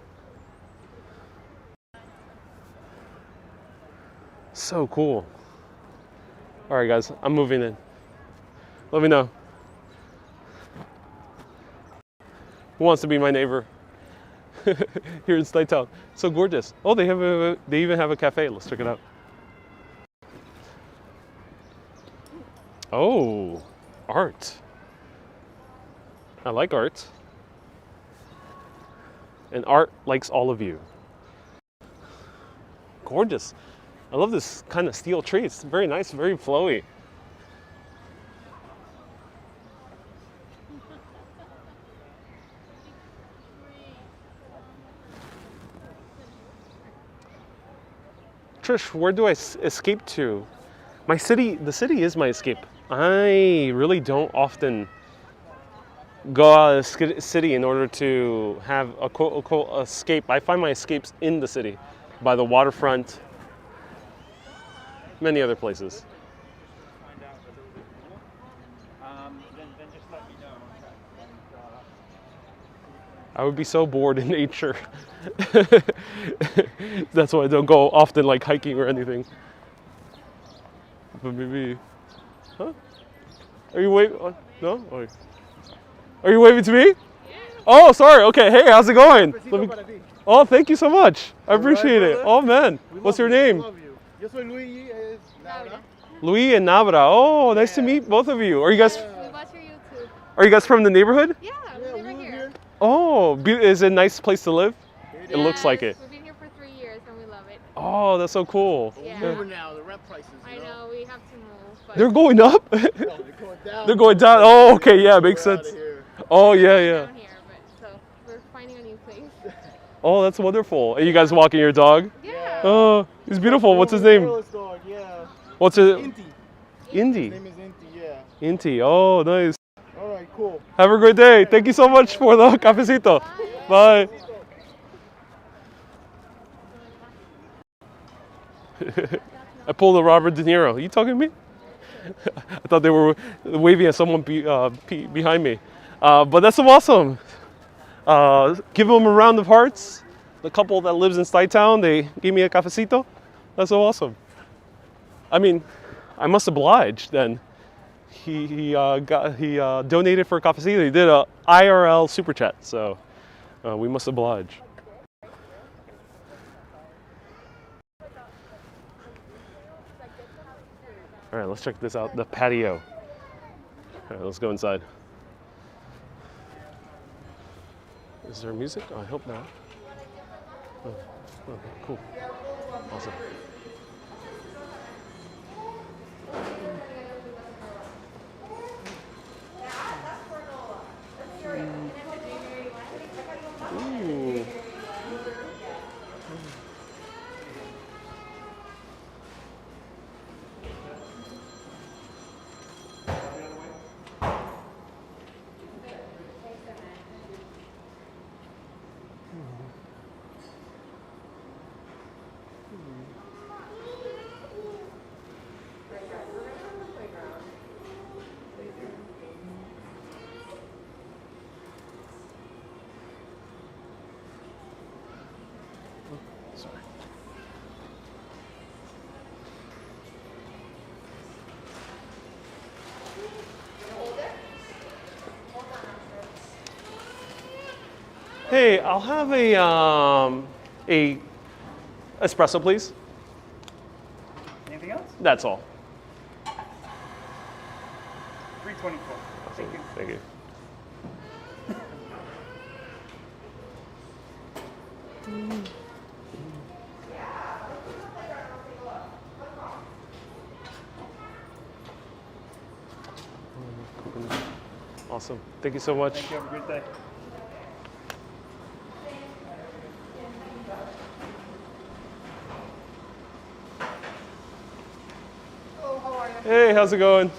So cool. All right, guys, I'm moving in. Let me know. Who wants to be my neighbor here in Stuytown? So gorgeous. Oh, they even have a cafe. Let's check it out. Oh, art. I like art. And art likes all of you. Gorgeous. I love this kind of steel tree. It's very nice, very flowy. Trish, where do I escape to? My city, the city is my escape. I really don't often go out of the city in order to have a quote unquote escape. I find my escapes in the city, by the waterfront, many other places. I would be so bored in nature. That's why I don't go often, like hiking or anything. But maybe, huh? Are you waving? No? Oh. Are you waving to me? Yeah. Oh, sorry. Okay. Hey, how's it going? Oh, thank you so much. I appreciate it. Oh man, what's your name? Yo soy Luis, es Navra. Luis and Navra. Oh, nice to meet both of you. Are you guys? We watch your YouTube. Are you guys from the neighborhood? Yeah, we live here. Oh, is it a nice place to live? It looks like it. We've been here for 3 years and we love it. Oh, that's so cool. Yeah. We're moving now, the rent prices. I know, we have to move. But They're going up? No, they're going down. They're going down. Oh, okay, yeah, makes We're outta sense. here. Oh, yeah, we're yeah. down here, but so we're finding a new place. Oh, that's wonderful. Are you guys walking your dog? Yeah. Oh, he's beautiful. What's his name? Fearless dog, yeah. What's it? Inti. Indy. His name is Inti, yeah. Inti. Oh, nice. All right, cool. Have a great day. Thank you so much for the cafecito. Bye. I pulled a Robert De Niro. Are you talking to me? I thought they were waving at someone behind me. But that's so awesome. Give them a round of hearts. The couple that lives in Stuytown, they gave me a cafecito. That's so awesome. I mean, I must oblige then. He donated for a cafecito. He did a IRL super chat, so we must oblige. All right, let's check this out, the patio. All right, let's go inside. Is there music? Oh, I hope not. Oh, okay, cool. Awesome. Ooh. Sorry. Hey, I'll have a espresso, please. Anything else? That's all. 324. Thank you. Thank you. Awesome. Thank you so much. Thank you. Have a good day. Hey, how's it going?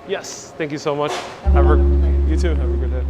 Yes, thank you so much. You too. Have a good day.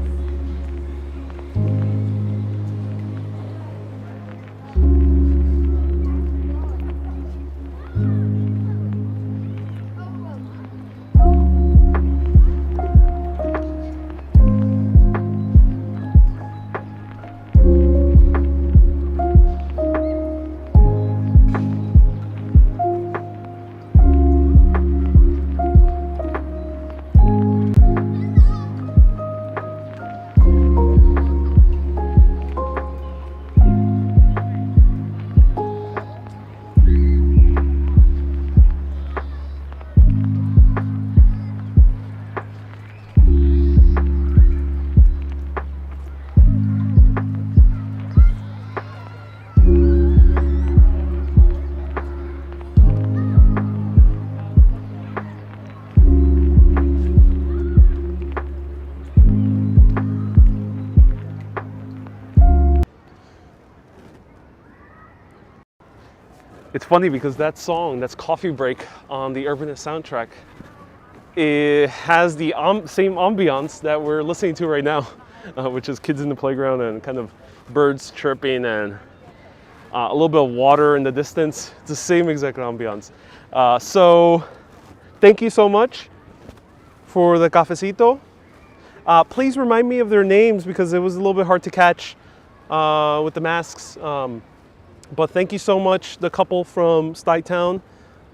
It's funny because that song, that's Coffee Break on the Urbanist soundtrack, it has the same ambiance that we're listening to right now, which is kids in the playground and kind of birds chirping and a little bit of water in the distance. It's the same exact ambiance. So thank you so much for the cafecito. Please remind me of their names because it was a little bit hard to catch with the masks. But thank you so much, the couple from Stuytown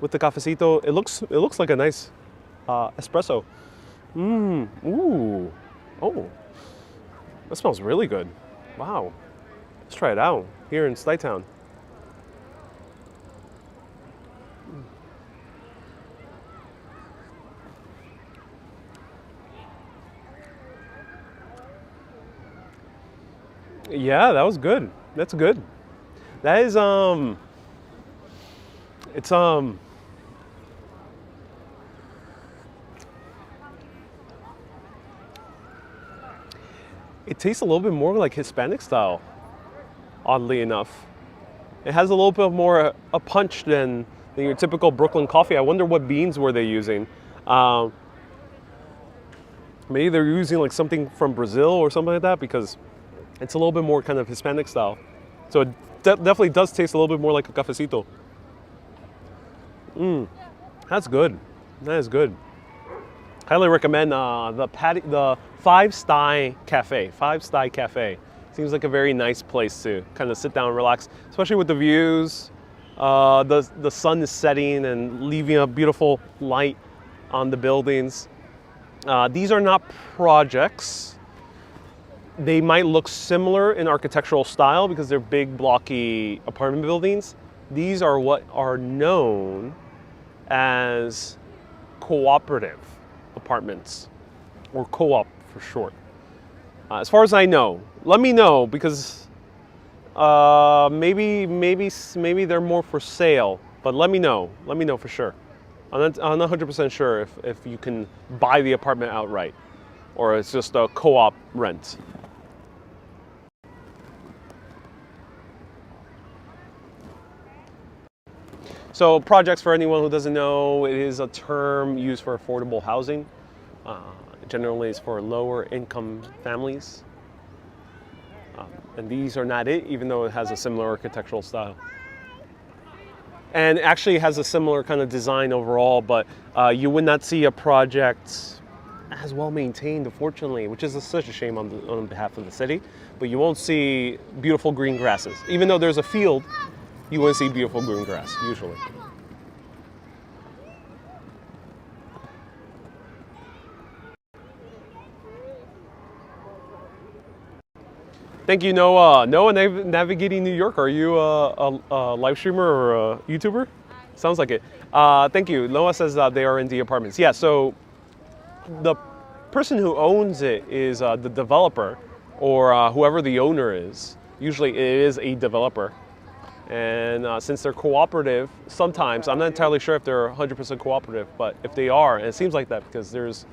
with the cafecito. It looks like a nice espresso. Ooh, oh, that smells really good. Wow, let's try it out here in Stuytown. Yeah, that was good. That's good. That is it's it tastes a little bit more like Hispanic style, oddly enough. It has a little bit more a punch than your typical Brooklyn coffee. I wonder what beans were they using. Maybe they're using like something from Brazil or something like that because it's a little bit more kind of Hispanic style. So definitely does taste a little bit more like a cafecito. That's good. That is good. Highly recommend the Five Sty Cafe. Five Sty Cafe seems like a very nice place to kind of sit down and relax, especially with the views. The sun is setting and leaving a beautiful light on the buildings. These are not projects. They might look similar in architectural style because they're big, blocky apartment buildings. These are what are known as cooperative apartments, or co-op for short. As far as I know, let me know, because maybe they're more for sale. But let me know for sure. I'm not 100% sure if you can buy the apartment outright, or it's just a co-op rent. So projects, for anyone who doesn't know, it is a term used for affordable housing. Generally, it's for lower income families. And these are not it, even though it has a similar architectural style. And actually has a similar kind of design overall, but you would not see a project as well maintained, unfortunately, which is such a shame on behalf of the city. But you won't see beautiful green grasses. Even though there's a field, you wouldn't see beautiful green grass, usually. Thank you, Noah. Noah, Navigating New York. Are you a live streamer or a YouTuber? Sounds like it. Thank you. Noah says they are in the apartments. Yeah, so the person who owns it is the developer, or whoever the owner is. Usually it is a developer. And since they're cooperative, sometimes, I'm not entirely sure if they're 100% cooperative, but if they are, and it seems like that because there's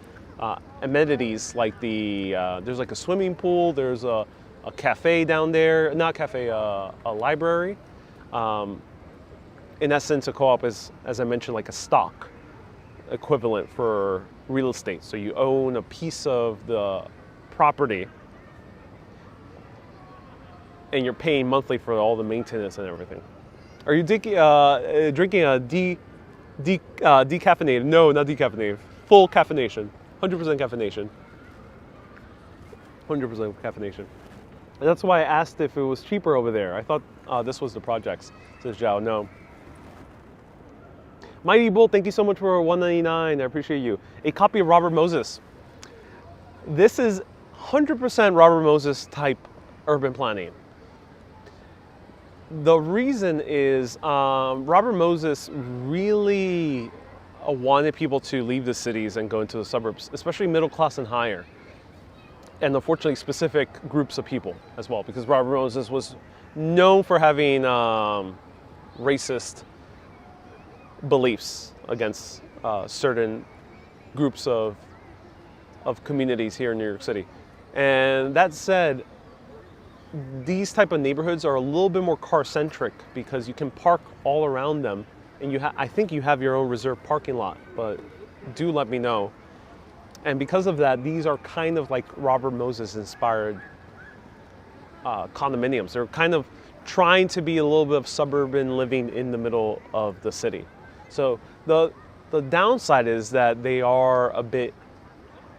amenities like there's like a swimming pool, there's a cafe down there, not cafe, a library. In essence, a co-op is, as I mentioned, like a stock equivalent for real estate. So you own a piece of the property and you're paying monthly for all the maintenance and everything. Are you drinking a decaffeinated? No, not decaffeinated. Full caffeination. 100% caffeination. 100% caffeination. And that's why I asked if it was cheaper over there. I thought this was the projects, says Zhao. No. Mighty Bull, thank you so much for $1.99. I appreciate you. A copy of Robert Moses. This is 100% Robert Moses type urban planning. The reason is Robert Moses really wanted people to leave the cities and go into the suburbs, especially middle class and higher. And unfortunately, specific groups of people as well, because Robert Moses was known for having racist beliefs against certain groups of communities here in New York City. And that said, these type of neighborhoods are a little bit more car-centric because you can park all around them, and I think you have your own reserved parking lot, but do let me know. And because of that, these are kind of like Robert Moses-inspired condominiums. They're kind of trying to be a little bit of suburban living in the middle of the city. So the downside is that they are a bit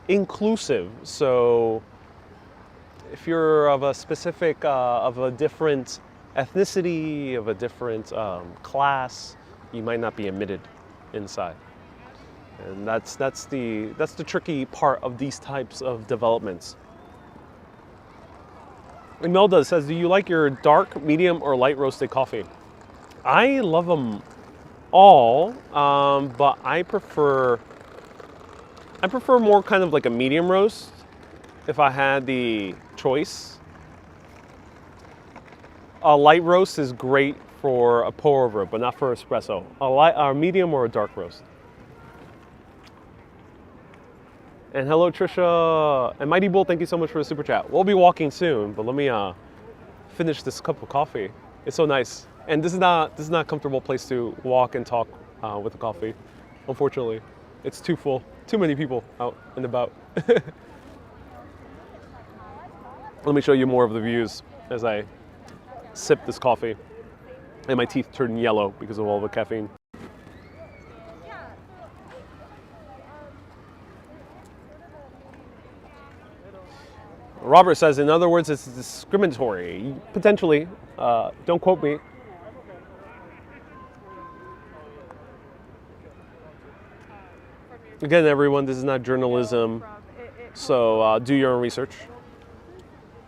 inclusive. So if you're of a specific, of a different ethnicity, of a different class, you might not be admitted inside. And that's the tricky part of these types of developments. Imelda says, do you like your dark, medium, or light roasted coffee? I love them all, but I prefer more kind of like a medium roast if I had the choice. A light roast is great for a pour over, but not for espresso. A medium or a dark roast. And hello, Trisha. And Mighty Bull, thank you so much for the super chat. We'll be walking soon, but let me finish this cup of coffee. It's so nice. And this is not a comfortable place to walk and talk with the coffee. Unfortunately, it's too full. Too many people out and about. Let me show you more of the views as I sip this coffee. And my teeth turn yellow because of all the caffeine. Robert says, in other words, it's discriminatory. Potentially. Don't quote me. Again, everyone, this is not journalism, so do your own research.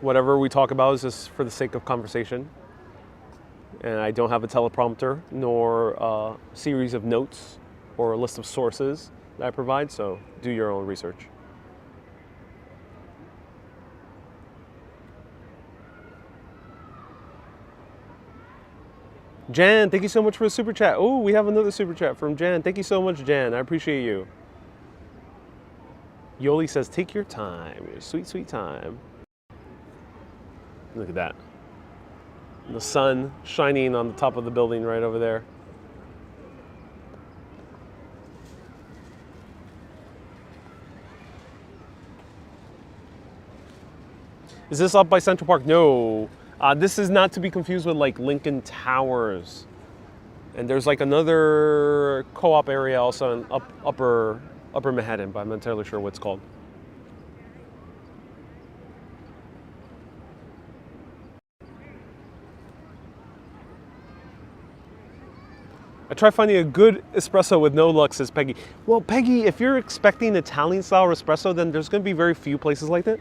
Whatever we talk about is just for the sake of conversation. And I don't have a teleprompter, nor a series of notes or a list of sources that I provide, so do your own research. Jan, thank you so much for the super chat. Oh, we have another super chat from Jan. Thank you so much, Jan. I appreciate you. Yoli says, take your time. Your sweet, sweet time. Look at that. The sun shining on the top of the building right over there. Is this up by Central Park? No. This is not to be confused with like Lincoln Towers. And there's like another co-op area also in upper Manhattan, but I'm not entirely sure what it's called. I try finding a good espresso with no luck, says Peggy. Well, Peggy, if you're expecting Italian style espresso, then there's going to be very few places like that.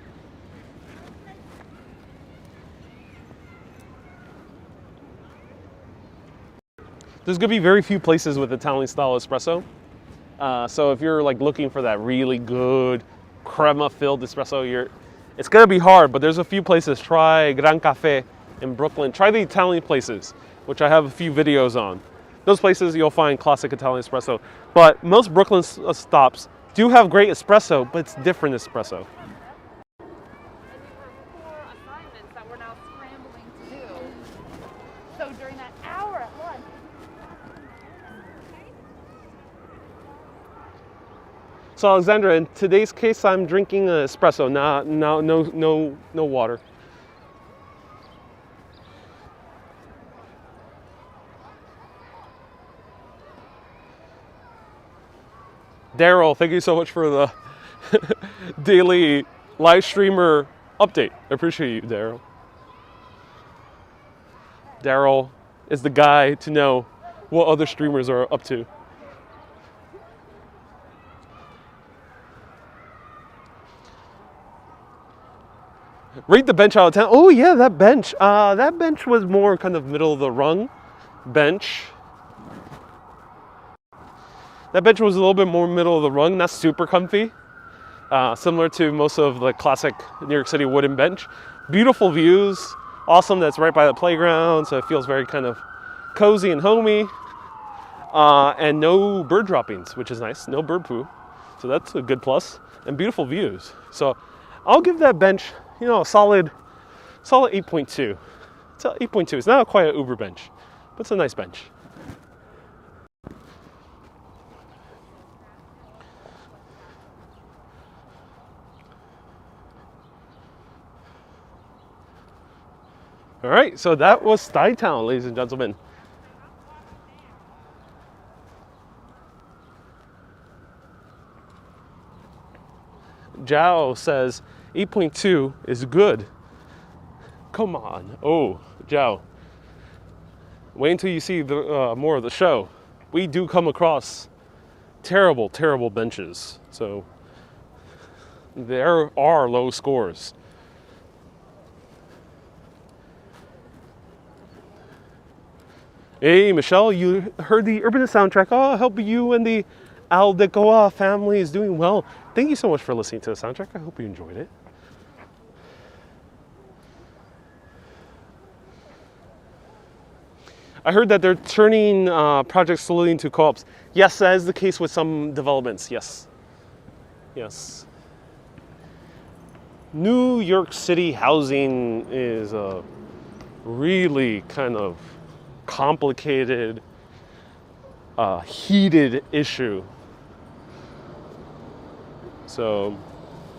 There's going to be very few places with Italian style espresso. So if you're like looking for that really good crema filled espresso, it's going to be hard, but there's a few places. Try Gran Cafe in Brooklyn. Try the Italian places, which I have a few videos on. Those places you'll find classic Italian espresso. But most Brooklyn stops do have great espresso, but it's different espresso. Assignments that we're now scrambling to do. So during that hour at lunch. So Alexandra, in today's case, I'm drinking an espresso, no water. Daryl, thank you so much for the daily live streamer update. I appreciate you, Daryl. Daryl is the guy to know what other streamers are up to. Rate the bench out of 10. Oh yeah, that bench. That bench was more kind of middle of the rung bench. That bench was a little bit more middle of the rung, not super comfy. Similar to most of the classic New York City wooden bench. Beautiful views. Awesome that's right by the playground, so it feels very kind of cozy and homey. And no bird droppings, which is nice. No bird poo. So that's a good plus. And beautiful views. So I'll give that bench, a solid 8.2. It's 8.2. It's not quite an Uber bench, but it's a nice bench. All right, so that was Stuytown, ladies and gentlemen. Zhao says 8.2 is good. Come on. Oh, Zhao. Wait until you see the more of the show. We do come across terrible, terrible benches. So there are low scores. Hey, Michelle, you heard the Urbanist soundtrack. Oh, I hope you and the Aldecoa family is doing well. Thank you so much for listening to the soundtrack. I hope you enjoyed it. I heard that they're turning projects slowly into co-ops. Yes, that is the case with some developments. Yes. Yes. New York City housing is a really kind of complicated, heated issue. So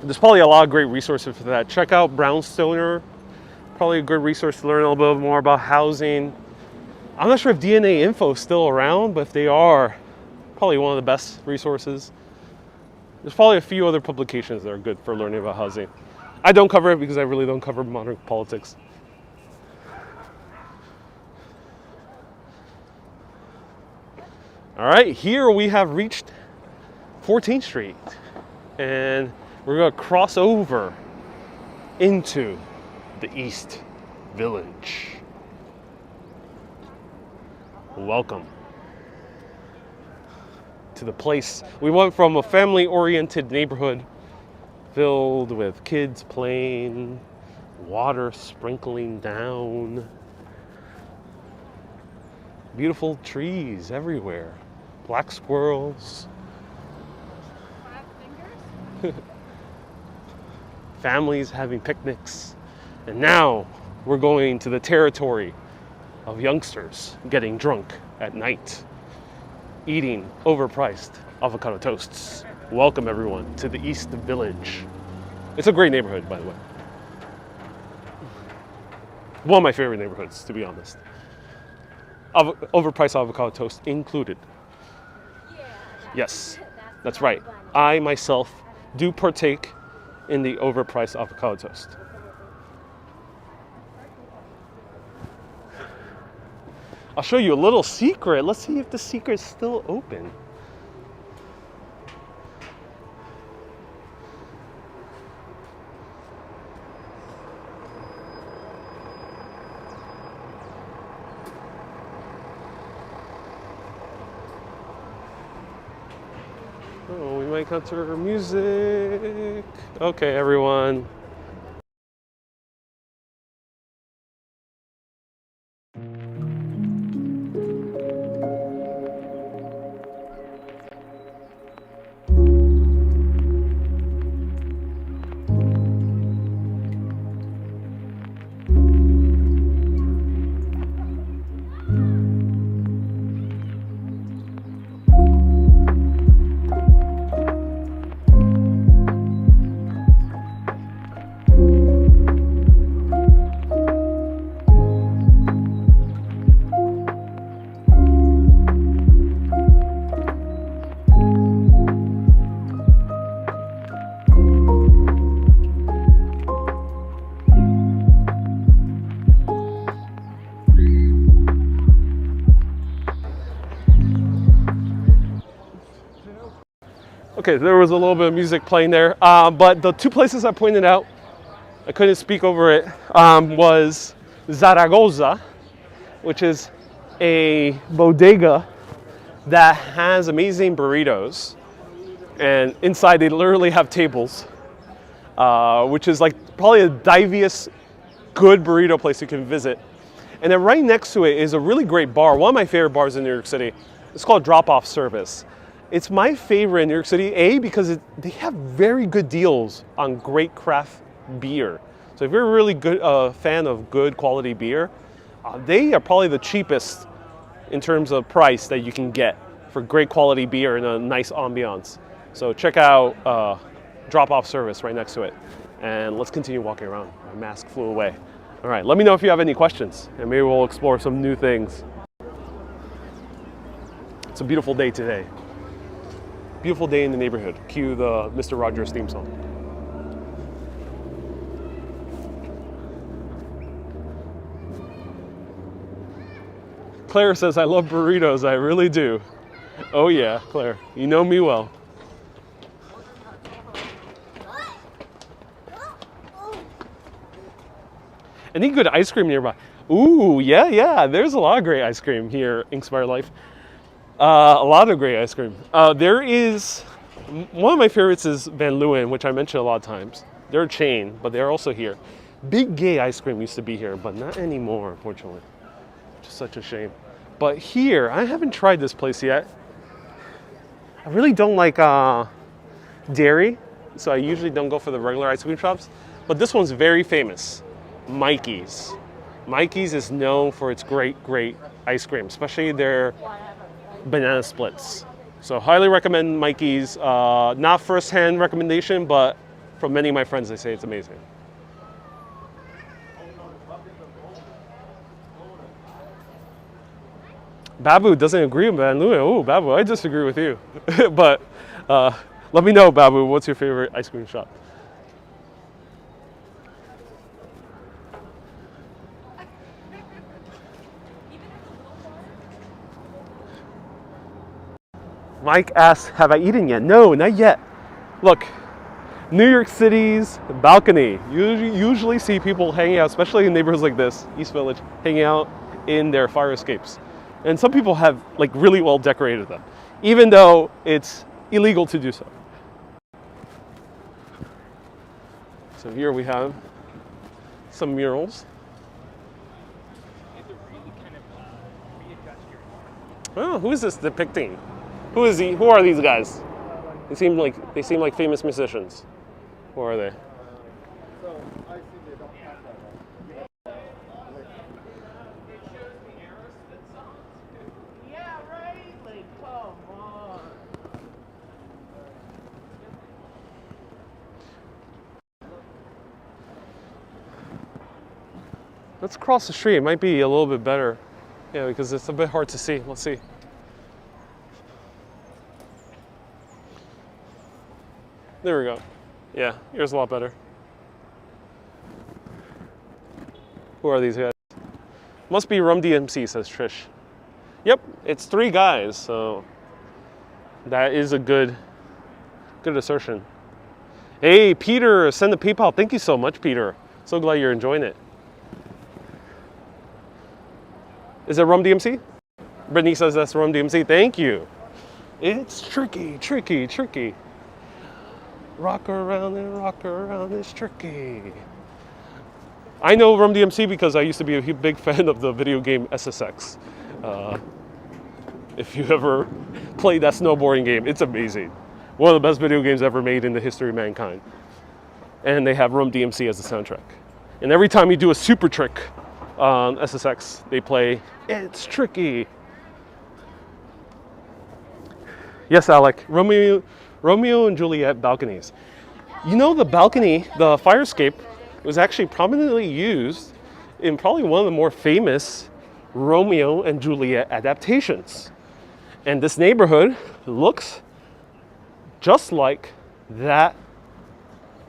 there's probably a lot of great resources for that. Check out Brownstoner Probably a good resource to learn a little bit more about housing. I'm not sure if DNA Info is still around, but if they are, probably one of the best resources. There's probably a few other publications that are good for learning about housing. I don't cover it because I really don't cover modern politics. All right, here we have reached 14th Street, and we're gonna cross over into the East Village. Welcome to the place. We went from a family-oriented neighborhood filled with kids playing, water sprinkling down, beautiful trees everywhere, black squirrels, 5 fingers? families having picnics, and now we're going to the territory of youngsters getting drunk at night, eating overpriced avocado toasts. Welcome everyone to the East Village. It's a great neighborhood, by the way. One of my favorite neighborhoods, to be honest. Overpriced avocado toast included. Yes, that's right. I myself do partake in the overpriced avocado toast. I'll show you a little secret. Let's see if the secret's still open. Oh, we might cut to her music. Okay, everyone. Okay, there was a little bit of music playing there, but the two places I pointed out, I couldn't speak over it, was Zaragoza, which is a bodega that has amazing burritos, and inside they literally have tables, which is like probably the diviest good burrito place you can visit. And then right next to it is a really great bar, one of my favorite bars in New York City. It's called Drop Off Service. It's my favorite in New York City, because they have very good deals on great craft beer. So if you're a really good fan of good quality beer, they are probably the cheapest in terms of price that you can get for great quality beer and a nice ambiance. So check out Drop Off Service right next to it. And let's continue walking around. My mask flew away. All right, let me know if you have any questions, and maybe we'll explore some new things. It's a beautiful day today. Beautiful day in the neighborhood. Cue the Mr. Rogers theme song. Claire says, I love burritos. I really do. Oh yeah, Claire, you know me well. Any good ice cream nearby? Ooh, yeah. There's a lot of great ice cream here, Inspire Life. A lot of great ice cream. There is, one of my favorites is Van Leeuwen, which I mentioned a lot of times. They're a chain, but they're also here. Big Gay ice cream used to be here, but not anymore, unfortunately. Just such a shame. But here, I haven't tried this place yet. I really don't like dairy, so I usually don't go for the regular ice cream shops. But this one's very famous, Mikey's. Mikey's is known for its great ice cream, especially their banana splits. So highly recommend Mikey's. Not first-hand recommendation, but from many of my friends, they say it's amazing. Babu doesn't agree with Van Leeuwen. Oh, Babu, I disagree with you. But let me know, Babu, what's your favorite ice cream shop? Mike asks, have I eaten yet? No, not yet. Look, New York City's balcony. You usually see people hanging out, especially in neighborhoods like this, East Village, hanging out in their fire escapes. And some people have like really well decorated them, even though it's illegal to do so. So here we have some murals. Oh, who is this depicting? Who is he? Who are these guys? They seem like famous musicians. Who are they? So I think they don't have that. Yeah, right? Like, come on. Let's cross the street. It might be a little bit better. Yeah, because it's a bit hard to see. Let's see. There we go. Yeah, here's a lot better. Who are these guys? Must be Rum DMC, says Trish. Yep, it's 3 guys, so that is a good assertion. Hey, Peter, send the PayPal. Thank you so much, Peter. So glad you're enjoying it. Is it Rum DMC? Brittany says that's Rum DMC. Thank you. It's tricky, tricky, tricky. Rock around and rock around, it's tricky. I know Rum DMC because I used to be a big fan of the video game SSX. If you ever played that snowboarding game, it's amazing. One of the best video games ever made in the history of mankind. And they have Rum DMC as the soundtrack. And every time you do a super trick on SSX, they play It's Tricky. Yes, Alec. Romeo and Juliet balconies. You know, the balcony, the fire escape, was actually prominently used in probably one of the more famous Romeo and Juliet adaptations. And this neighborhood looks just like that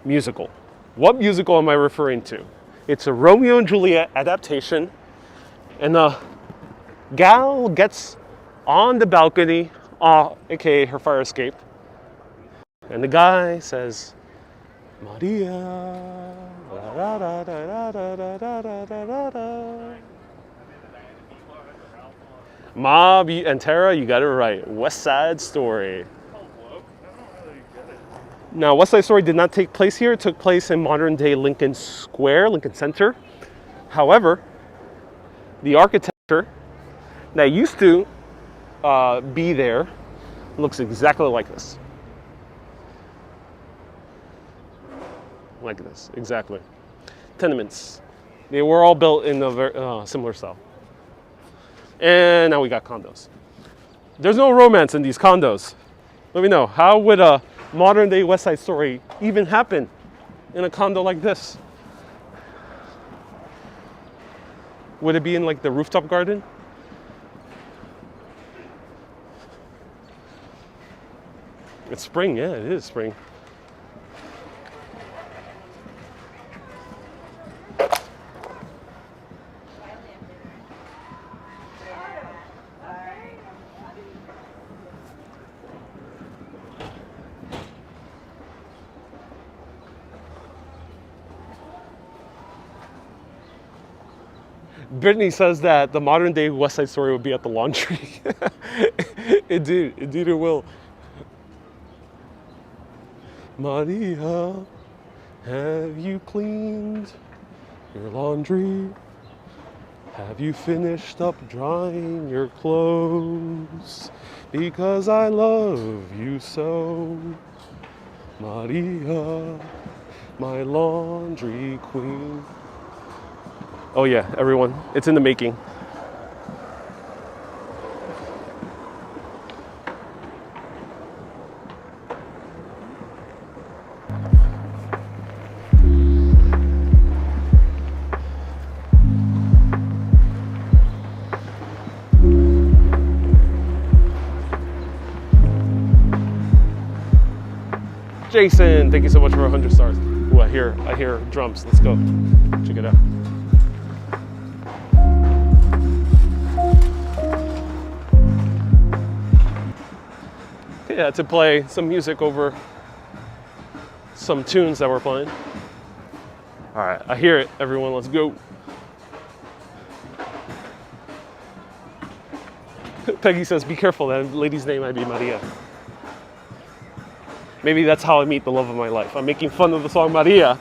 musical. What musical am I referring to? It's a Romeo and Juliet adaptation, and the gal gets on the balcony, aka her fire escape, and the guy says, Maria, da, da, da, da, da, da, da, da, da. Mob and Tara, you got it right. West Side Story. Now, West Side Story did not take place here. It took place in modern day Lincoln Square, Lincoln Center. However, the architecture that used to be there looks exactly like this. Like this, exactly. Tenements. They were all built in a very similar style. And now we got condos. There's no romance in these condos. Let me know, how would a modern day West Side Story even happen in a condo like this? Would it be in like the rooftop garden? It's spring, yeah, it is spring. Brittany says that the modern day West Side Story would be at the laundry. Indeed it will. Maria, have you cleaned your laundry? Have you finished up drying your clothes? Because I love you so. Maria, my laundry queen. Oh yeah, everyone, it's in the making. Jason, thank you so much for 100 stars. Ooh, I hear drums. Let's go. Check it out. Yeah, to play some music over some tunes that we're playing. All right, I hear it. Everyone, let's go. Peggy says, be careful, that lady's name might be Maria. Maybe that's how I meet the love of my life. I'm making fun of the song Maria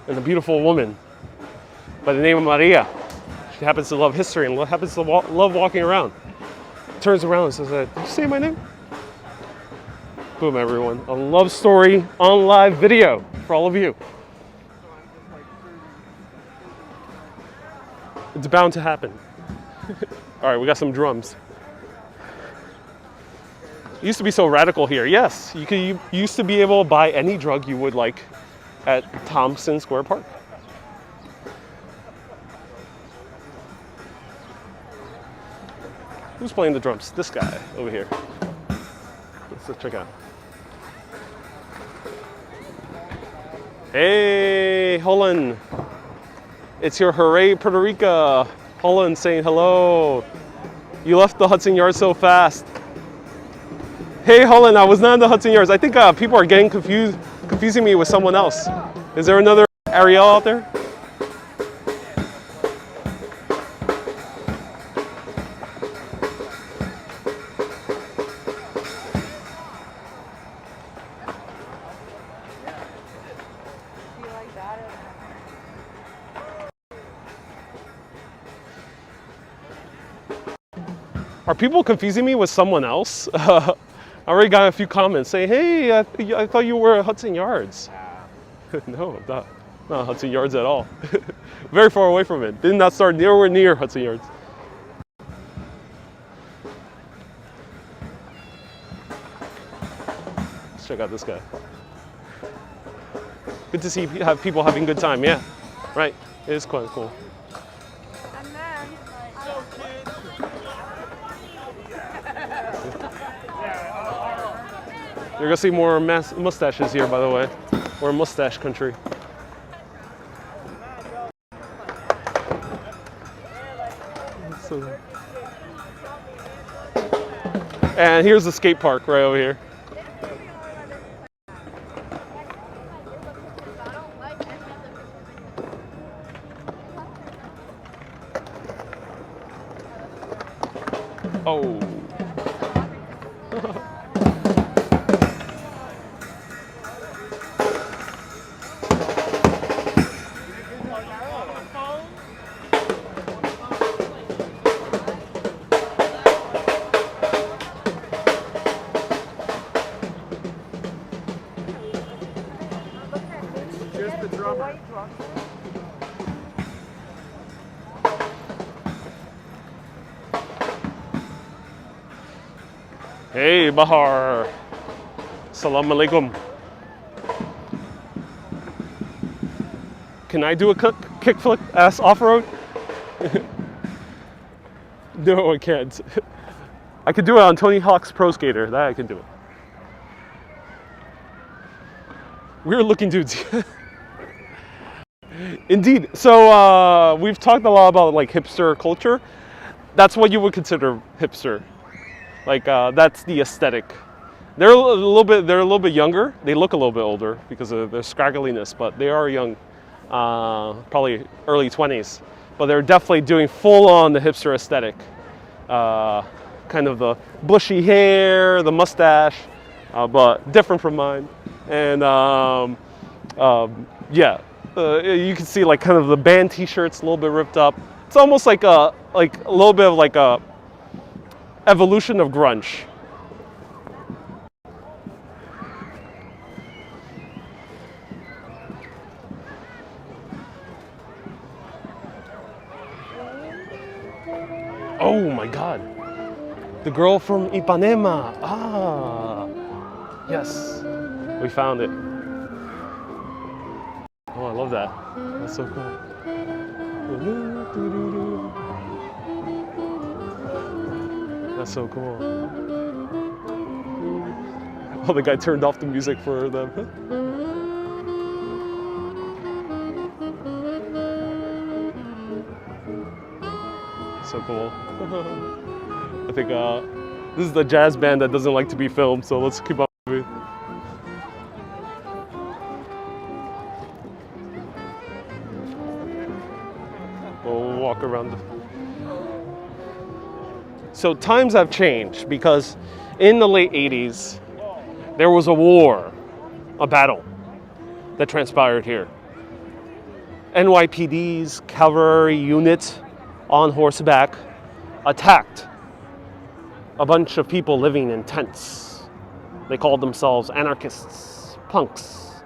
and a beautiful woman by the name of Maria. She happens to love history and happens to love walking around. Turns around and says, did you say my name? Boom, everyone. A love story on live video for all of you. It's bound to happen. All right, we got some drums. It used to be so radical here. Yes, you used to be able to buy any drug you would like at Thompson Square Park. Who's playing the drums? This guy over here. Let's check out. Hey, Holland. It's your Hooray Puerto Rico. Holland saying hello. You left the Hudson Yards so fast. Hey, Holland, I was not in the Hudson Yards. I think people are getting confusing me with someone else. Is there another Ariel out there? Are people confusing me with someone else? I already got a few comments saying, hey, I thought you were at Hudson Yards. No, not Hudson Yards at all. Very far away from it. Did not start nowhere near Hudson Yards. Let's check out this guy. Good to see people having a good time, yeah. Right, it is quite cool. You're gonna see more mustaches here, by the way. We're in mustache country. And here's the skate park right over here. Oh. Hey, Bahar. Salam alaikum. Can I do a kickflip ass off-road? No, I can't. I could do it on Tony Hawk's Pro Skater. That I can do it. We're looking dudes. Indeed. So we've talked a lot about like hipster culture. That's what you would consider hipster. Like that's the aesthetic. They're a little bit younger. They look a little bit older because of their scraggliness, but they are young, probably early 20s. But they're definitely doing full on the hipster aesthetic. Kind of the bushy hair, the mustache, but different from mine. And yeah, you can see like kind of the band T-shirts a little bit ripped up. It's almost like a little bit of like a evolution of grunge. Oh my God. The girl from Ipanema. Ah, yes, we found it. Oh, I love that. That's so cool. That's so cool. Oh, the guy turned off the music for them. So cool. I think this is the jazz band that doesn't like to be filmed, so let's keep on moving. We'll walk around. So times have changed because in the late 80s, there was a war, a battle that transpired here. NYPD's cavalry unit on horseback attacked a bunch of people living in tents. They called themselves anarchists, punks.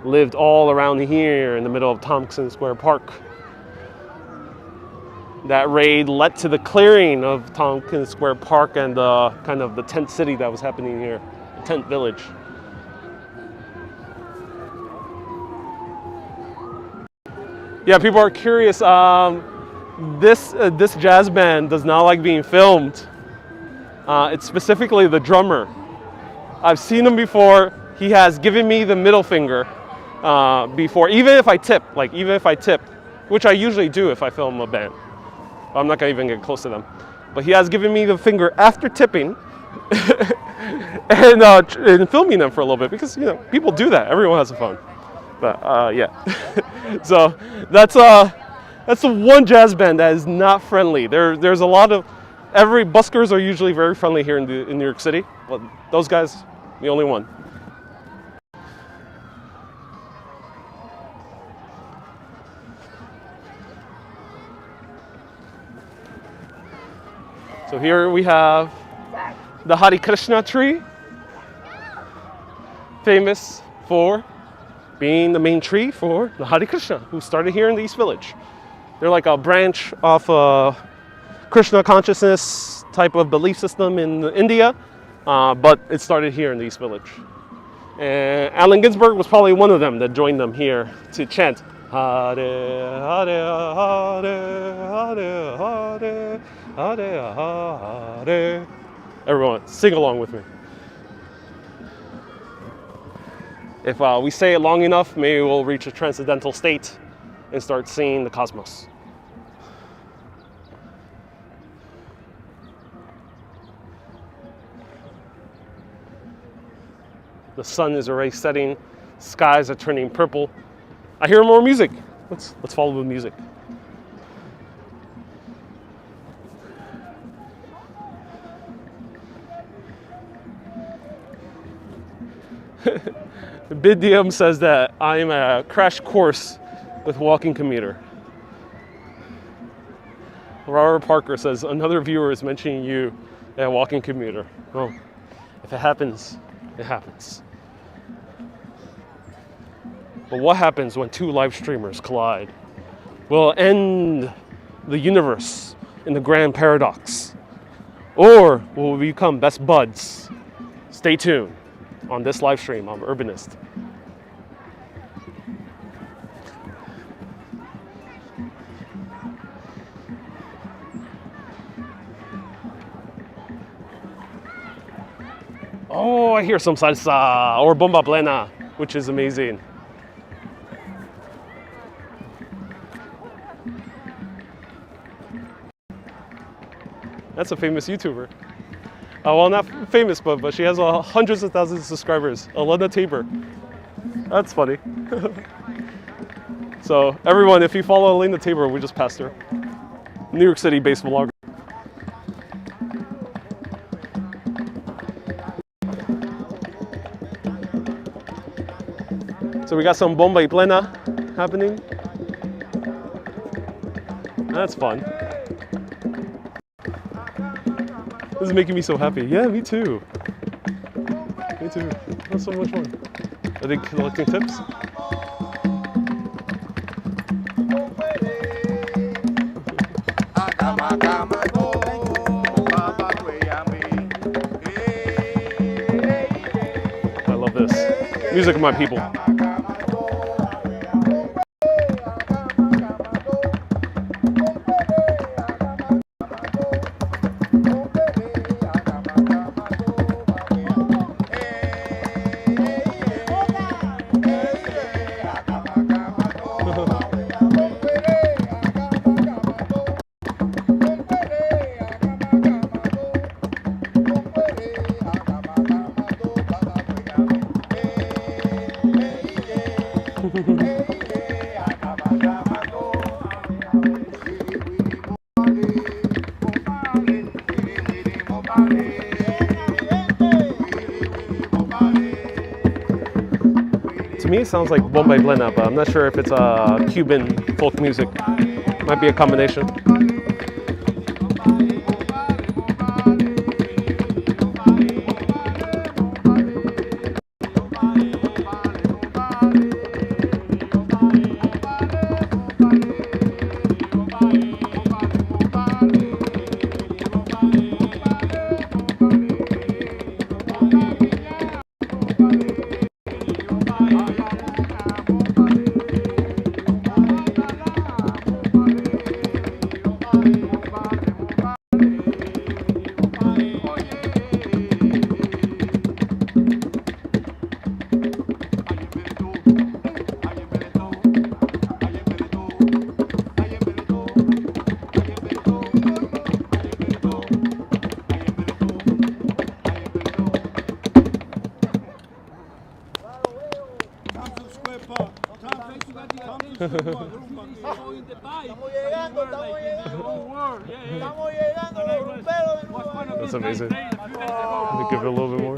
Lived all around here in the middle of Tompkins Square Park. That raid led to the clearing of Tompkins Square Park and kind of the tent city that was happening here, the tent village. Yeah, people are curious. This jazz band does not like being filmed. It's specifically the drummer. I've seen him before. He has given me the middle finger before, even if I tip, which I usually do if I film a band. I'm not gonna even get close to them. But he has given me the finger after tipping and filming them for a little bit because, you know, people do that. Everyone has a phone. But yeah. So that's the one jazz band that is not friendly. There's a lot of, buskers are usually very friendly here in New York City. But those guys, the only one. So here we have the Krishna tree, famous for being the main tree for the Krishna, who started here in the East Village. They're like a branch of Krishna consciousness type of belief system in India, but it started here in the East Village. And Allen Ginsberg was probably one of them that joined them here to chant Hare Hare Hare Hare Hare Hare Hare. Everyone, sing along with me. If we say it long enough, maybe we'll reach a transcendental state and start seeing the cosmos. The sun is already setting, skies are turning purple. I hear more music. Let's follow the music. Bidium says that I'm a crash course with walking commuter. Robert Parker says another viewer is mentioning you at walking commuter. Well, if it happens, it happens. But what happens when two live streamers collide? Will it end the universe in the grand paradox? Or will we become best buds? Stay tuned on this live stream on Urbanist. Oh, I hear some salsa or bomba plena, which is amazing. That's a famous YouTuber. Well, not famous, but she has hundreds of thousands of subscribers. Elena Tabor. That's funny. So everyone, if you follow Elena Tabor, we just passed her. New York City-based vlogger. So we got some bomba y plena happening. That's fun. This is making me so happy. Yeah, me too. Me too. That's so much fun. Are they collecting tips? I love this. Music of my people. To me, it sounds like bomba y plena, but I'm not sure if it's Cuban folk music. Might be a combination. That's amazing. Let me give it a little bit more.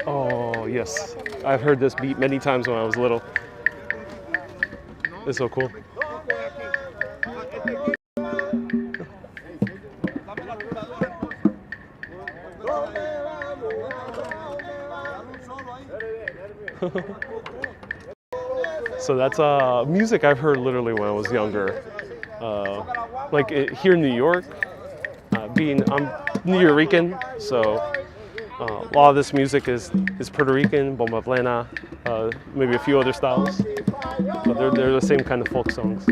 Oh, yes. I've heard this beat many times when I was little. It's so cool. So that's music I've heard literally when I was younger. Here in New York, I'm New Rican, so a lot of this music is Puerto Rican, bomba plena, maybe a few other styles, but they're the same kind of folk songs.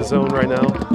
zone right now.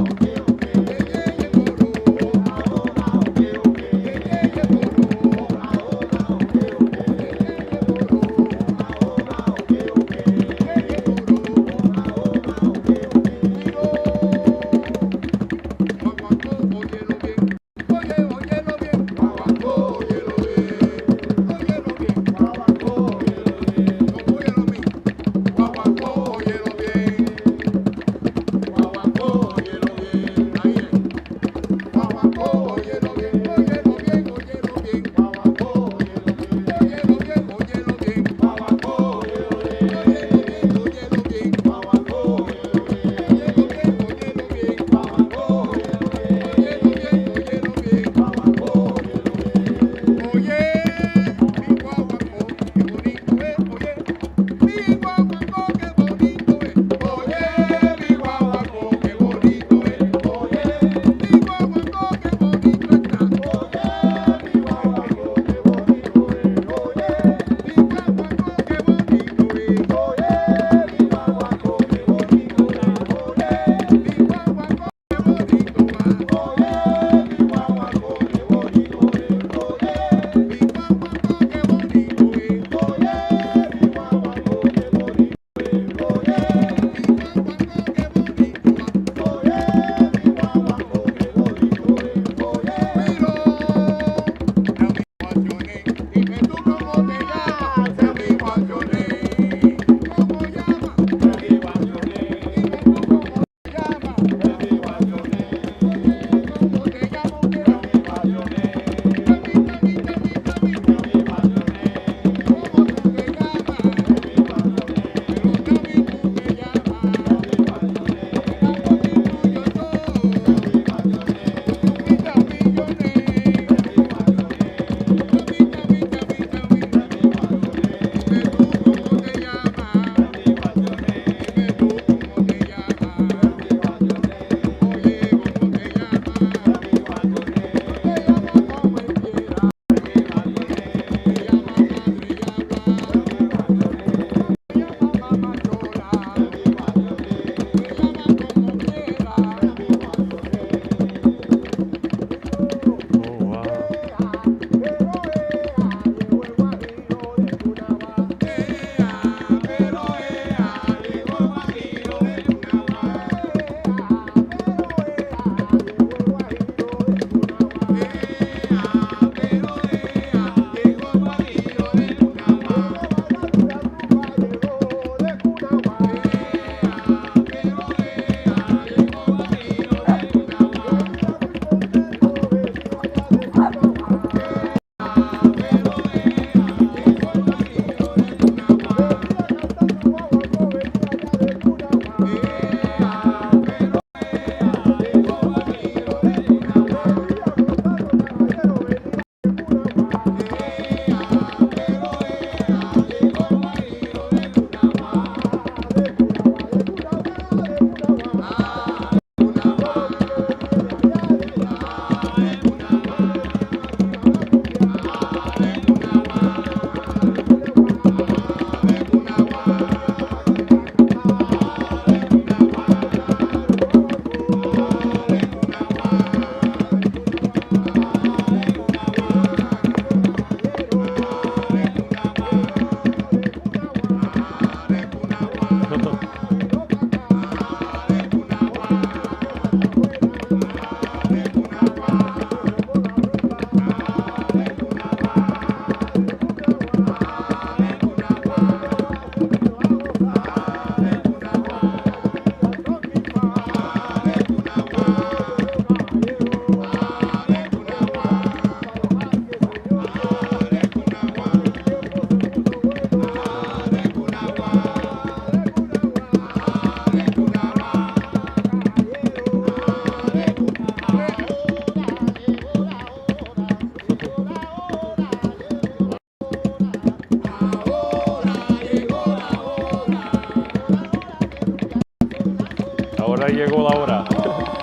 Ahora llegó la hora.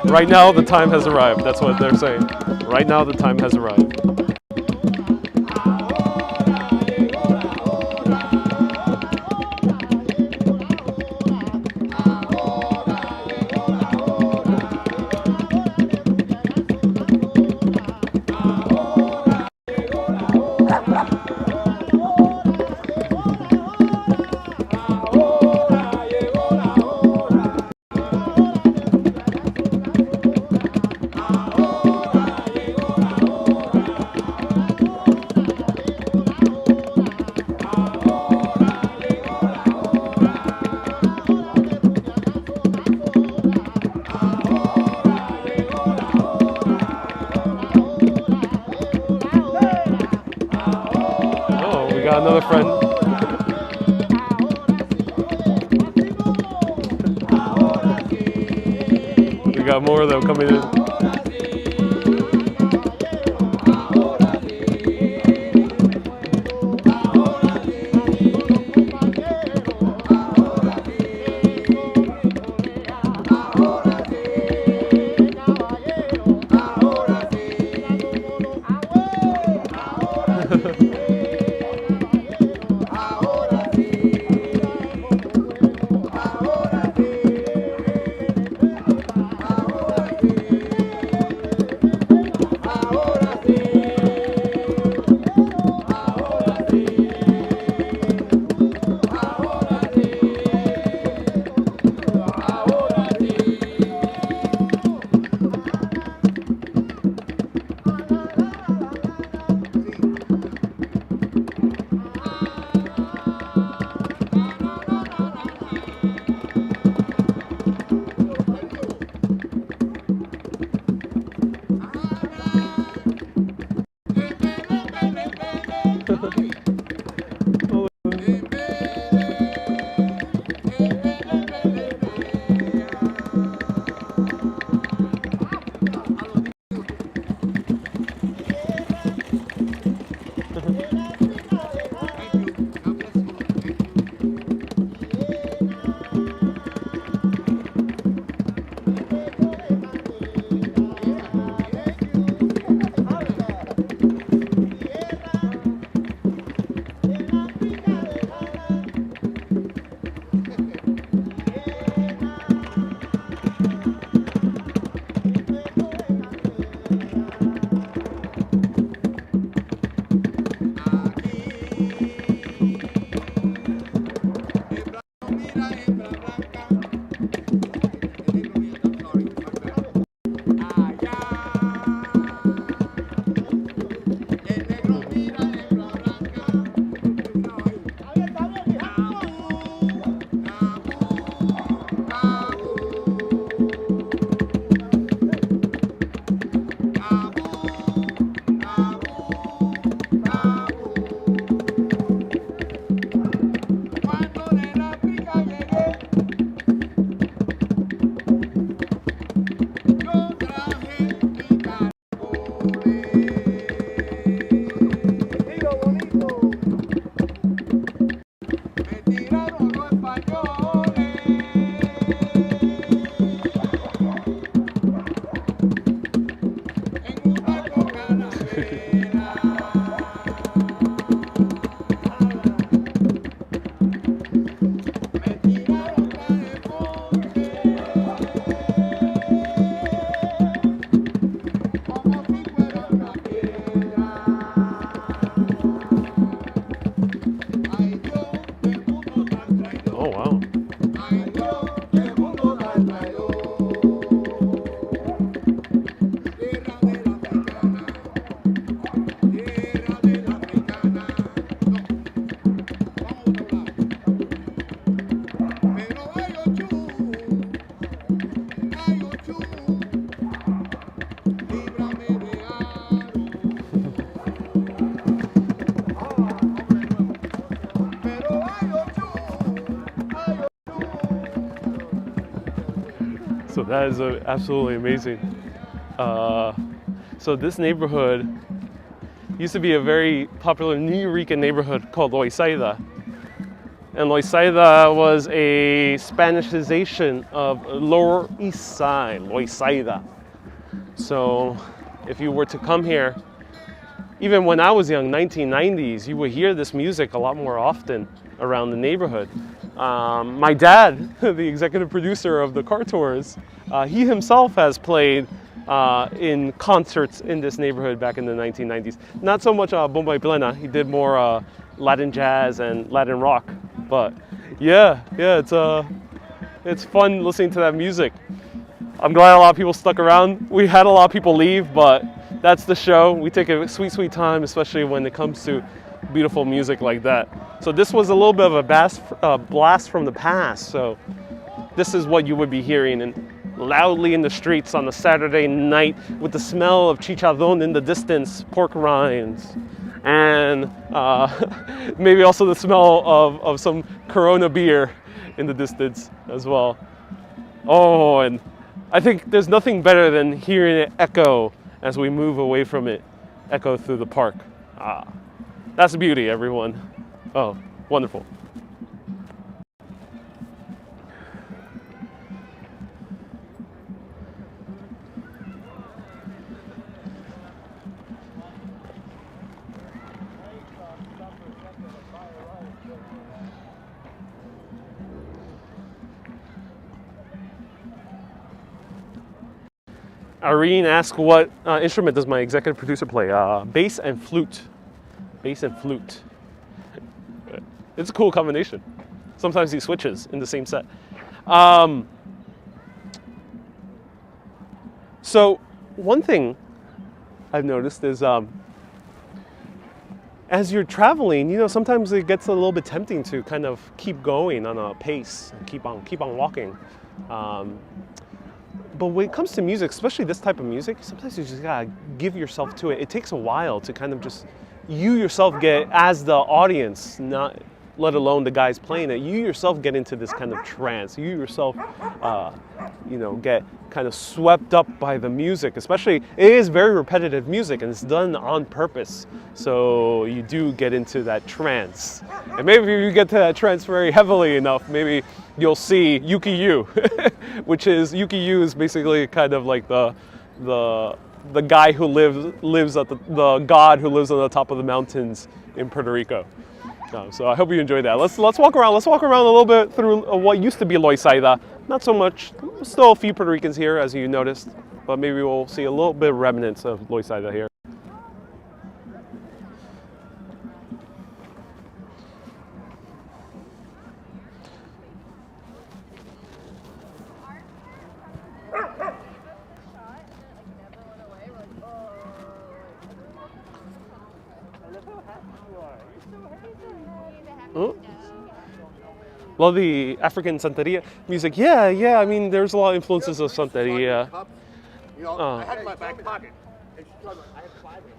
Right now the time has arrived. That's what they're saying. Right now the time has arrived. got another friend. We got more of them coming in. So that is absolutely amazing. So this neighborhood used to be a very popular New York neighborhood called Loisaida. And Loisaida was a Spanishization of Lower East Side, Loisaida. So if you were to come here, even when I was young, 1990s, you would hear this music a lot more often around the neighborhood. My dad, the executive producer of the car tours, he himself has played in concerts in this neighborhood back in the 1990s. Not so much Bomba y Plena, he did more Latin jazz and Latin rock. But yeah, it's fun listening to that music. I'm glad a lot of people stuck around. We had a lot of people leave, but that's the show. We take a sweet, sweet time, especially when it comes to beautiful music like that. So this was a little bit of a blast from the past. So this is what you would be hearing loudly in the streets on a Saturday night with the smell of chicharrón in the distance, pork rinds. And Maybe also the smell of some Corona beer in the distance as well. Oh, and I think there's nothing better than hearing it echo as we move away from it, echo through the park. Ah, that's beauty, everyone. Oh, wonderful. Irene asked, what instrument does my executive producer play? Bass and flute. Bass and flute. It's a cool combination. Sometimes he switches in the same set. So one thing I've noticed is as you're traveling, you know, sometimes it gets a little bit tempting to kind of keep going on a pace and keep on walking. But when it comes to music, especially this type of music, sometimes you just gotta give yourself to it. It takes a while to kind of just, you yourself get, as the audience, not let alone the guys playing it, you yourself get into this kind of trance. You yourself, you know, get kind of swept up by the music. Especially, it is very repetitive music and it's done on purpose. So you do get into that trance. And maybe if you get to that trance very heavily enough, maybe you'll see Yuki-Yu, which is, Yuki-Yu is basically kind of like the guy who lives at the god who lives on the top of the mountains in Puerto Rico. So I hope you enjoyed that. Let's walk around. Let's walk around a little bit through what used to be Loisaida. Not so much. Still a few Puerto Ricans here, as you noticed, but maybe we'll see a little bit of remnants of Loisaida here. Oh. Love the African Santeria music. Yeah, I mean, there's a lot of influences of Santeria. You know, I had it in my back pocket.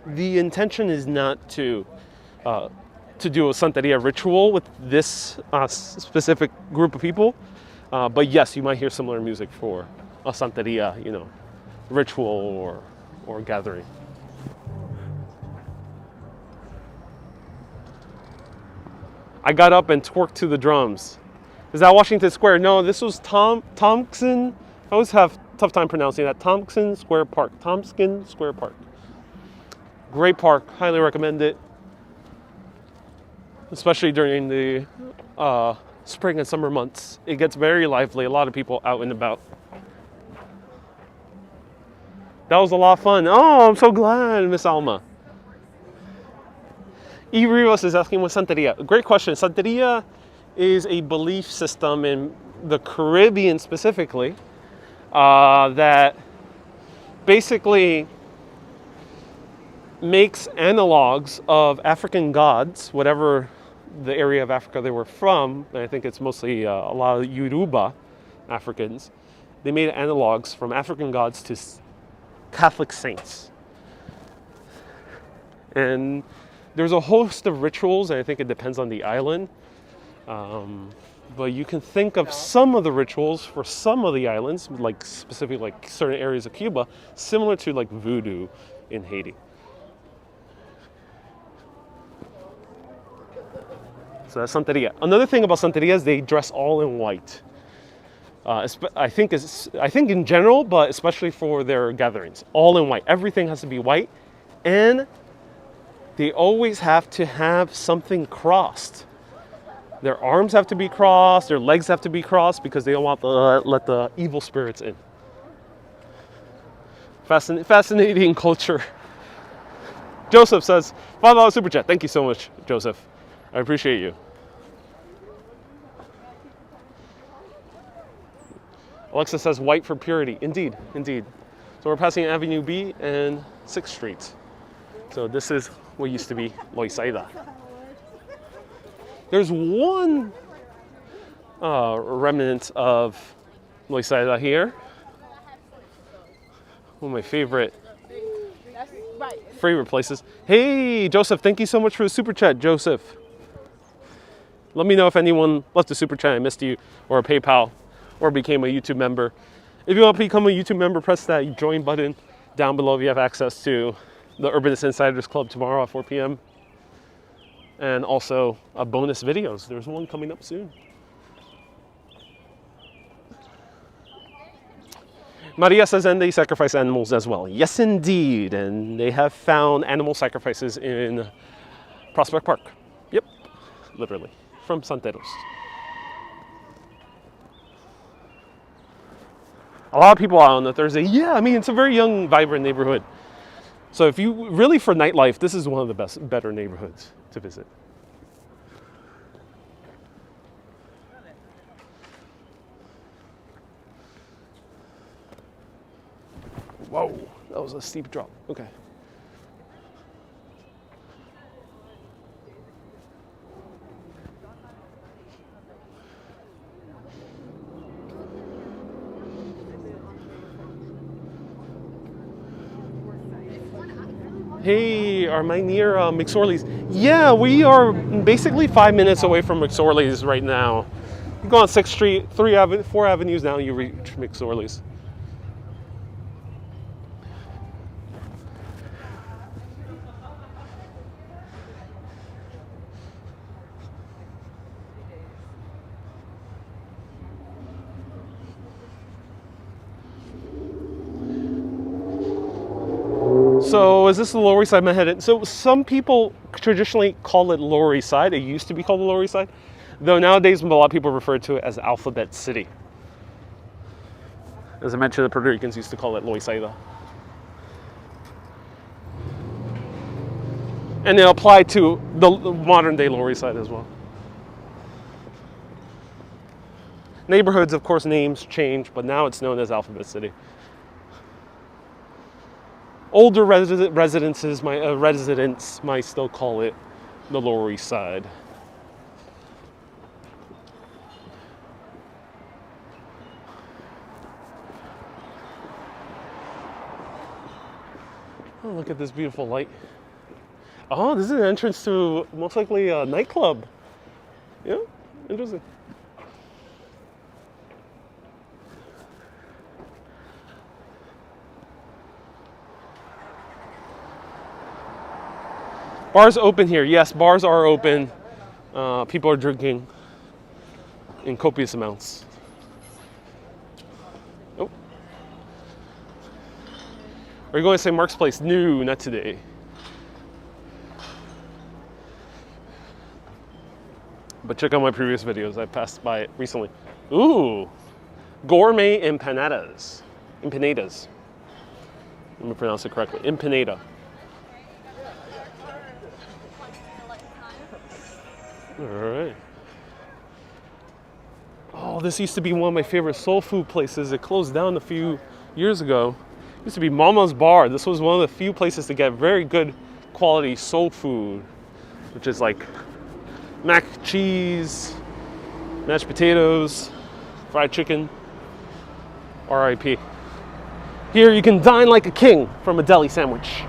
The intention is not to do a Santeria ritual with this specific group of people, but yes, you might hear similar music for a Santeria, you know, ritual or gathering. I got up and twerked to the drums. Is that Washington Square? No, this was Tompkins. I always have a tough time pronouncing that. Tompkins Square Park. Tompkins Square Park. Great park. Highly recommend it. Especially during the spring and summer months. It gets very lively. A lot of people out and about. That was a lot of fun. Oh, I'm so glad, Miss Alma. E. Rivas is asking, what's Santeria? Great question. Santeria is a belief system in the Caribbean specifically that basically makes analogs of African gods, whatever the area of Africa they were from. And I think it's mostly a lot of Yoruba Africans. They made analogs from African gods to Catholic saints. And there's a host of rituals, and I think it depends on the island. But you can think of some of the rituals for some of the islands, like specifically like certain areas of Cuba, similar to like voodoo in Haiti. So that's Santeria. Another thing about Santeria is they dress all in white. I think in general, but especially for their gatherings, all in white. Everything has to be white, and they always have to have something crossed. Their arms have to be crossed, their legs have to be crossed because they don't want to let the evil spirits in. Fascinating culture. Joseph says, $5 super chat. Thank you so much, Joseph. I appreciate you. Alexa says white for purity. Indeed. So we're passing Avenue B and 6th Street. So this is what used to be Loisaida. There's one remnant of Loisaida here. One of my favorite places. Hey, Joseph, thank you so much for the super chat, Joseph. Let me know if anyone left a super chat I missed you, or a PayPal, or became a YouTube member. If you want to become a YouTube member, press that join button down below if you have access to the Urbanist Insiders Club tomorrow at 4 p.m. And also bonus videos. There's one coming up soon. Maria says, and they sacrifice animals as well. Yes, indeed. And they have found animal sacrifices in Prospect Park. Yep, literally, from Santeros. A lot of people out on a Thursday. Yeah, I mean, it's a very young, vibrant neighborhood. So if you really, for nightlife, this is one of the better neighborhoods to visit. Whoa, that was a steep drop. Okay. Hey, am I near McSorley's? Yeah, we are basically 5 minutes away from McSorley's right now. You go on 6th Street, 4 avenues down, you reach McSorley's. So is this the Lower East Side Manhattan? So some people traditionally call it Lower East Side. It used to be called the Lower East Side, though nowadays a lot of people refer to it as Alphabet City. As I mentioned, the Puerto Ricans used to call it Loisaida. And it applied to the modern day Lower East Side as well. Neighborhoods, of course, names change, but now it's known as Alphabet City. Older residents might still call it the Lower East Side. Oh, look at this beautiful light. Oh, this is an entrance to most likely a nightclub. Yeah, interesting. Bars open here. Yes, bars are open. People are drinking in copious amounts. Oh. Are you going to say Mark's Place? No, not today. But check out my previous videos. I passed by it recently. Ooh, gourmet empanadas. Empanadas. Let me pronounce it correctly. Empanada. All right. Oh, this used to be one of my favorite soul food places. It closed down a few years ago. It used to be Mama's Bar. This was one of the few places to get very good quality soul food, which is like mac and cheese, mashed potatoes, fried chicken. R.I.P. Here you can dine like a king from a deli sandwich.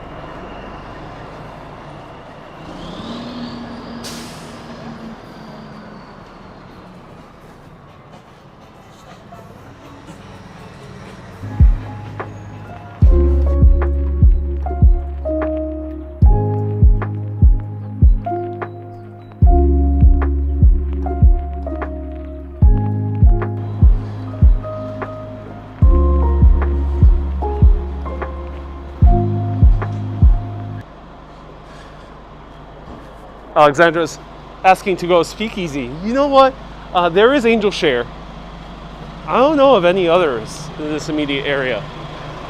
Alexandra's asking to go speakeasy. You know what? There is Angel Share. I don't know of any others in this immediate area.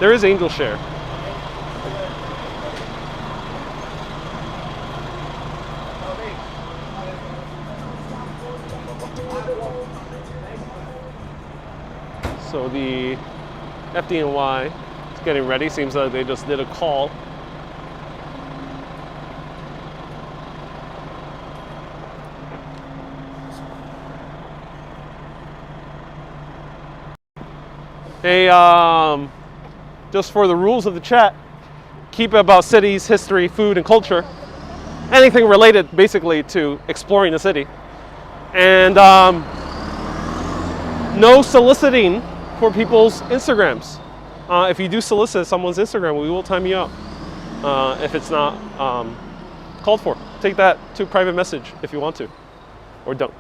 There is Angel Share. So the FDNY is getting ready. Seems like they just did a call. Hey, just for the rules of the chat, keep it about cities, history, food, and culture. Anything related, basically, to exploring the city. And no soliciting for people's Instagrams. If you do solicit someone's Instagram, we will time you out if it's not called for. Take that to private message if you want to, or don't.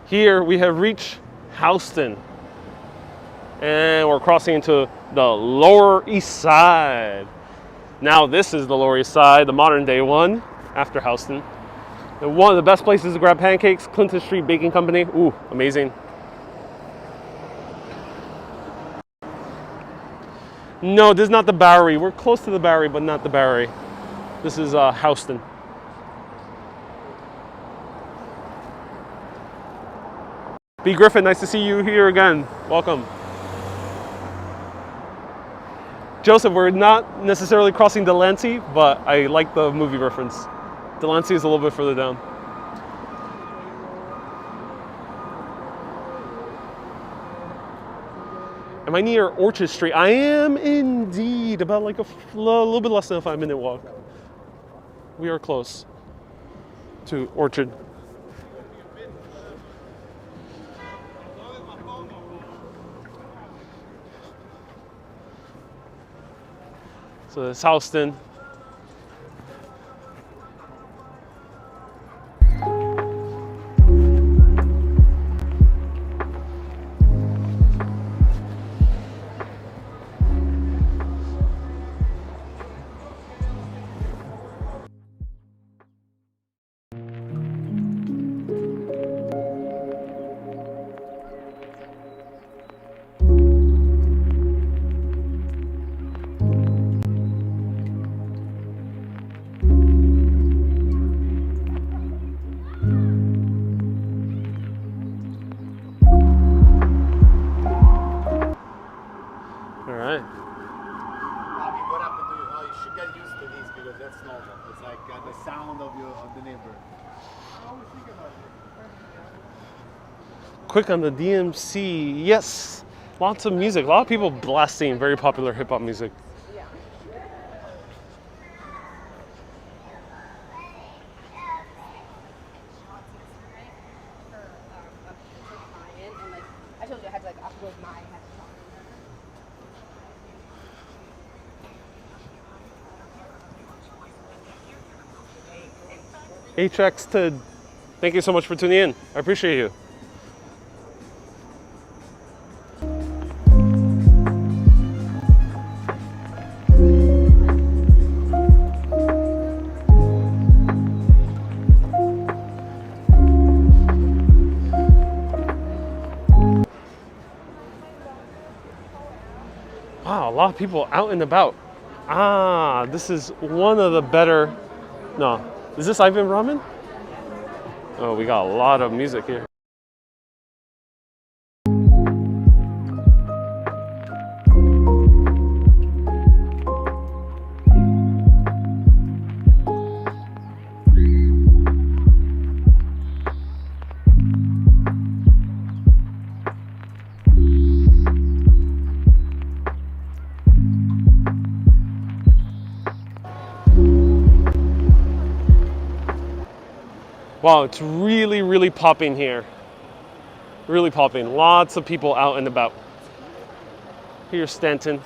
Here we have reached Houston, and we're crossing into the Lower East Side. Now this is the Lower East Side, the modern day one, after Houston. And one of the best places to grab pancakes, Clinton Street Baking Company. Ooh, amazing. No, this is not the Bowery. We're close to the Bowery, but not the Bowery. This is Houston. B. Griffin, nice to see you here again. Welcome. Joseph, we're not necessarily crossing Delancey, but I like the movie reference. Delancey is a little bit further down. Am I near Orchard Street? I am indeed, about like a little bit less than a 5-minute walk. We are close to Orchard. So it's Houston. Quick on the DMC, yes, lots of music, a lot of people blasting very popular hip hop music. HX Tid, thank you so much for tuning in. I appreciate you. Wow, a lot of people out and about. Ah, this is one of the better, no, is this Ivan Ramen? Oh, we got a lot of music here. Wow, it's really, really popping here. Really popping. Lots of people out and about. Here's Stanton.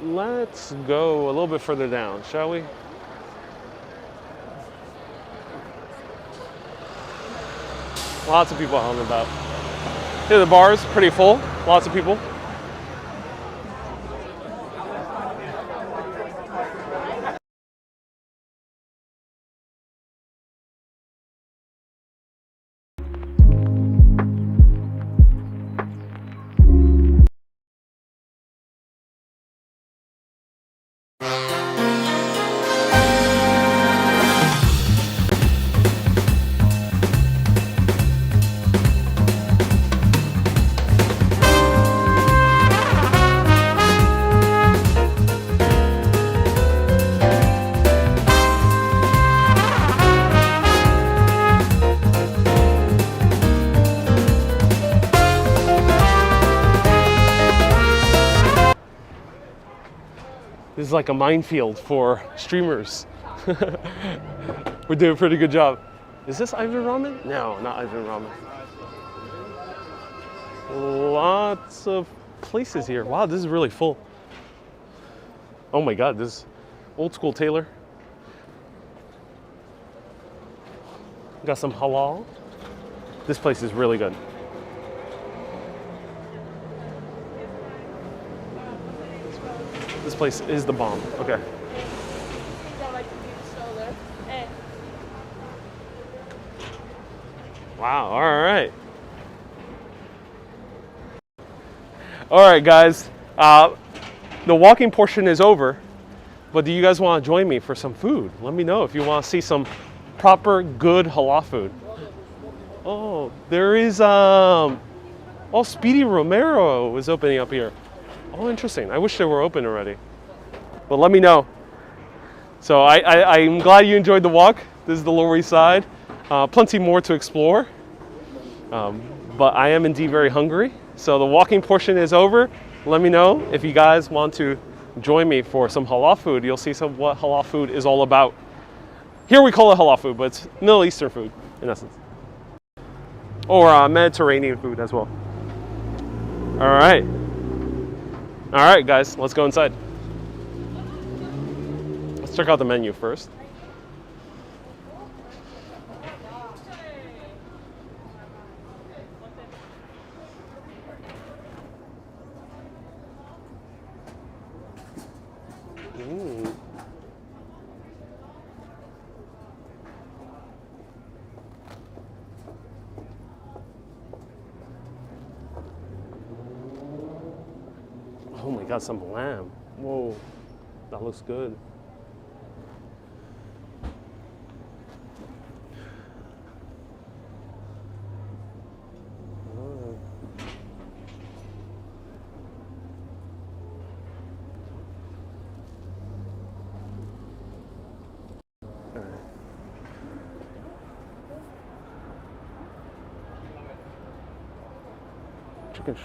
Let's go a little bit further down, shall we? Lots of people out and about. Here, the bar is pretty full. Lots of people. This is like a minefield for streamers. We're doing a pretty good job. Is this Ivan Ramen? No, not Ivan Ramen. Lots of places here. Wow, this is really full. Oh my God, this is old school tailor. Got some halal. This place is really good. This place is the bomb. Okay. Wow, all right. All right, guys. The walking portion is over, but do you guys want to join me for some food? Let me know if you want to see some proper, good halal food. Oh, there is, Speedy Romero is opening up here. Oh, interesting. I wish they were open already. But let me know. So I'm glad you enjoyed the walk. This is the Lower East Side. Plenty more to explore. But I am indeed very hungry. So the walking portion is over. Let me know if you guys want to join me for some halal food. You'll see some what halal food is all about. Here we call it halal food, but it's Middle Eastern food in essence. Or Mediterranean food as well. All right. All right, guys, let's go inside. Let's check out the menu first. Oh my God, some lamb. Whoa, that looks good. Chicken.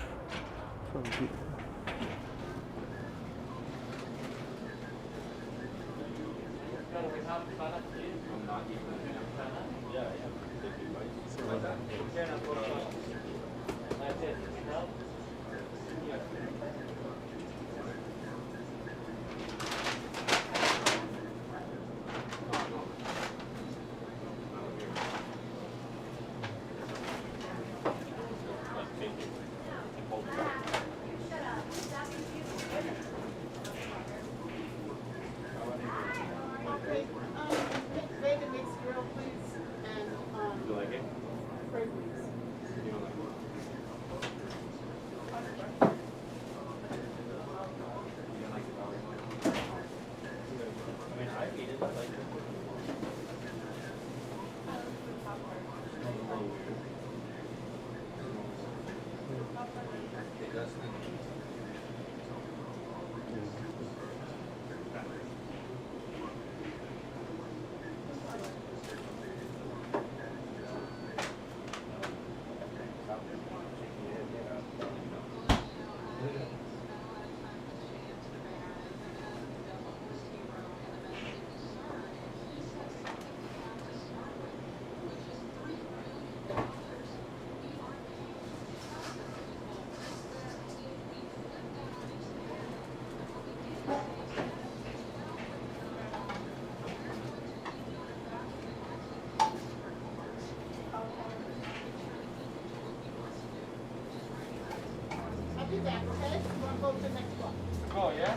Oh, yeah?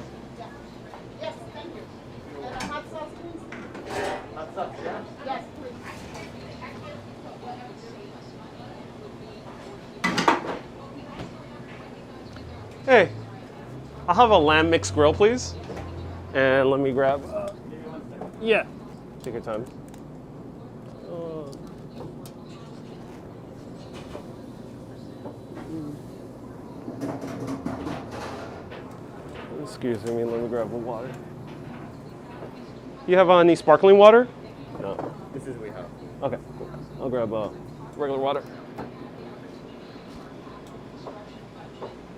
Yes, thank you. And a hot sauce, please? Hot sauce, yeah? Yes, please. Hey, I'll have a lamb mixed grill, please. And let me grab, yeah, take your time. Excuse me, let me grab a water. You have any sparkling water? No. This is we have. Okay, cool. I'll grab regular water.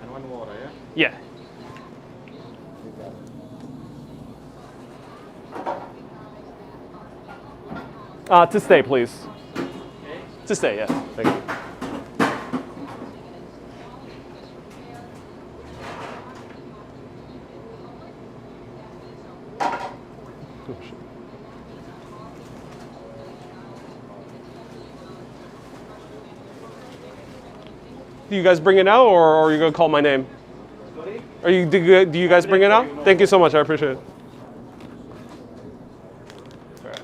And one water, yeah? Yeah. To stay, please. To stay, yes. Thank you. Oh, shit. Do you guys bring it out, or are you gonna call my name? Are you? Do you guys bring it out? Thank you so much. I appreciate it. All right.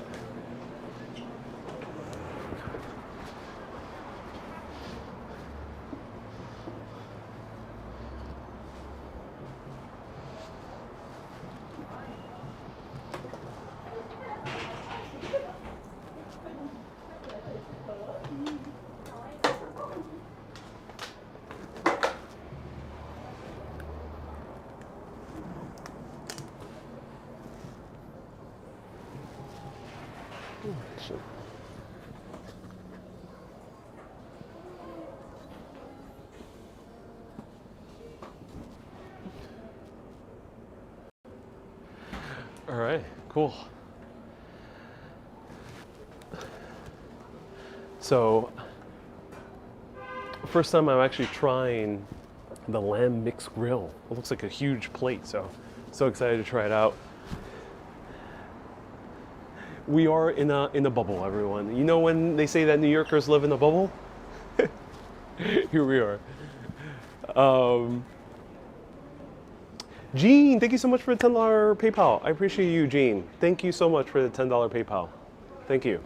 All right, cool. So, first time I'm actually trying the lamb mixed grill. It looks like a huge plate, so excited to try it out. We are in a bubble, everyone. You know when they say that New Yorkers live in a bubble? Here we are. Gene, thank you so much for the $10 PayPal. I appreciate you, Gene. Thank you so much for the $10 PayPal. Thank you.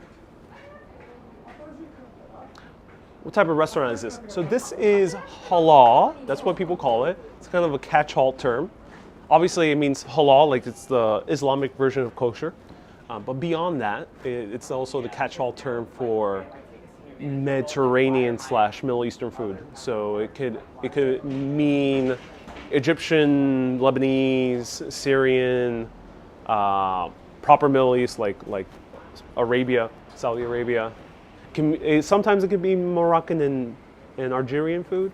What type of restaurant is this? So this is halal. That's what people call it. It's kind of a catch-all term. Obviously, it means halal, like it's the Islamic version of kosher. But beyond that, it's also the catch-all term for Mediterranean / Middle Eastern food. So it could mean Egyptian, Lebanese, Syrian, proper Middle East like Arabia, Saudi Arabia. Sometimes it can be Moroccan and Algerian food,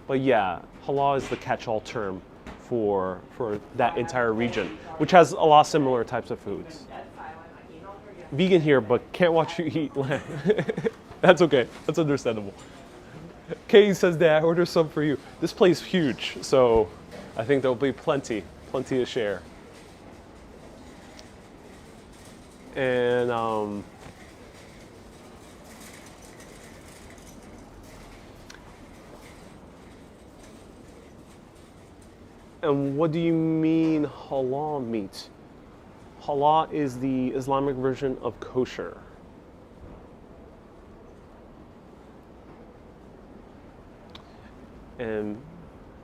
but yeah, halal is the catch-all term for that entire region, which has a lot of similar types of foods. Vegan here, but can't watch you eat lamb. That's okay. That's understandable. Kay says that I order some for you. This place is huge, so I think there'll be plenty to share. And and what do you mean halal meat? Halal is the Islamic version of kosher. And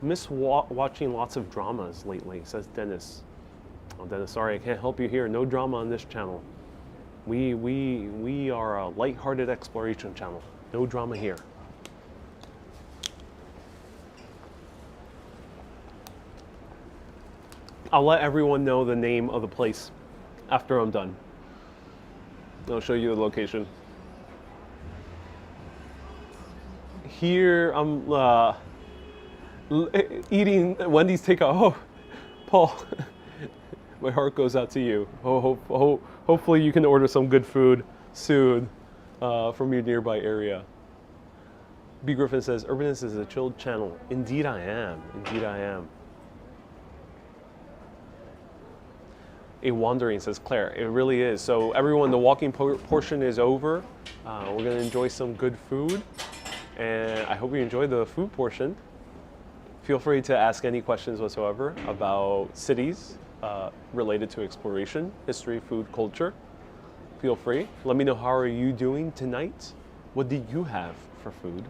miss watching lots of dramas lately, says Dennis. Oh, Dennis, sorry, I can't help you here. No drama on this channel. We are a lighthearted exploration channel. No drama here. I'll let everyone know the name of the place after I'm done. I'll show you the location. Here I'm eating Wendy's takeout. Oh, Paul, my heart goes out to you. Hopefully you can order some good food soon from your nearby area. B. Griffin says, Urbanist is a chilled channel. Indeed I am. Indeed I am. A Wandering says, Claire, it really is. So everyone, the walking portion is over. We're gonna enjoy some good food. And I hope you enjoy the food portion. Feel free to ask any questions whatsoever about cities related to exploration, history, food, culture. Feel free. Let me know how are you doing tonight? What did you have for food?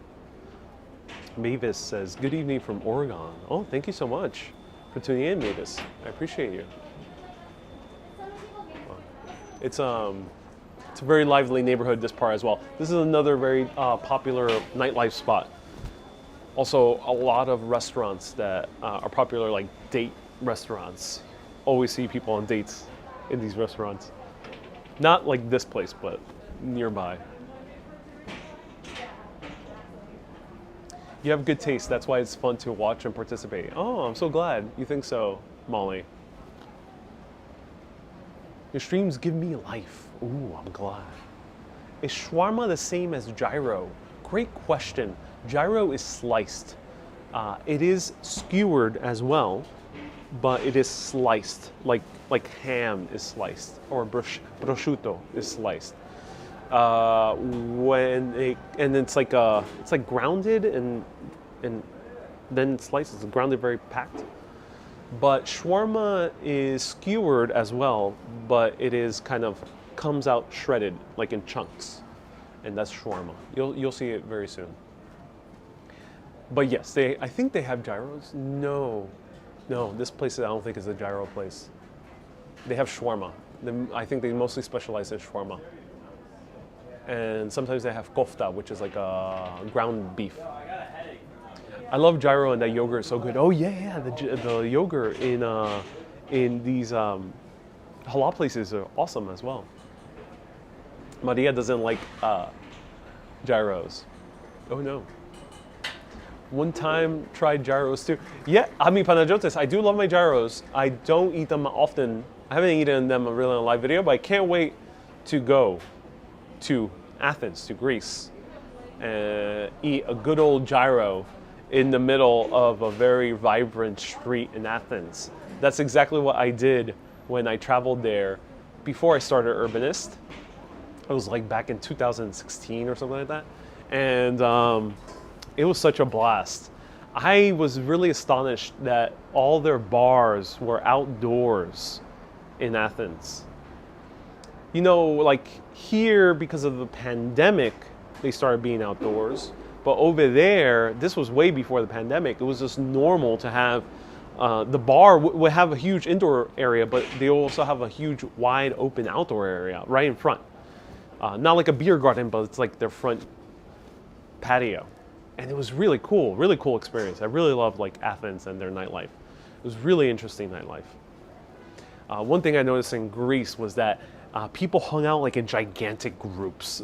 Mavis says, good evening from Oregon. Oh, thank you so much for tuning in, Mavis. I appreciate you. It's a very lively neighborhood, this part as well. This is another very popular nightlife spot. Also, a lot of restaurants that are popular, like date restaurants. Always see people on dates in these restaurants. Not like this place, but nearby. You have good taste. That's why it's fun to watch and participate. Oh, I'm so glad you think so, Molly. Your streams give me life. Ooh, I'm glad. is shawarma the same as gyro? Great question. Gyro is sliced. It is skewered as well, but it is sliced, like ham is sliced, or prosciutto is sliced. And it's like grounded and then sliced. It's grounded, very packed. But shawarma is skewered as well, but it is kind of comes out shredded, like in chunks, and that's shawarma. You'll see it very soon. But yes, I think they have gyros. No, this place I don't think is a gyro place. They have shawarma. I think they mostly specialize in shawarma. And sometimes they have kofta, which is like a ground beef. I love gyro, and that yogurt is so good. Oh yeah, the yogurt in these halal places are awesome as well. Maria doesn't like gyros. Oh no. One time tried gyros too. Yeah, I mean panajotes. I do love my gyros. I don't eat them often. I haven't eaten them really on a live video, but I can't wait to go to Athens, to Greece, and eat a good old gyro in the middle of a very vibrant street in Athens. That's exactly what I did when I traveled there before I started Urbanist. It was like back in 2016 or something like that. And it was such a blast. I was really astonished that all their bars were outdoors in Athens. You know, like here, because of the pandemic, they started being outdoors. But over there, this was way before the pandemic. It was just normal to have, the bar would have a huge indoor area, but they also have a huge wide open outdoor area right in front. Not like a beer garden, but it's like their front patio. And it was really cool experience. I really loved like Athens and their nightlife. It was really interesting nightlife. One thing I noticed in Greece was that people hung out like in gigantic groups.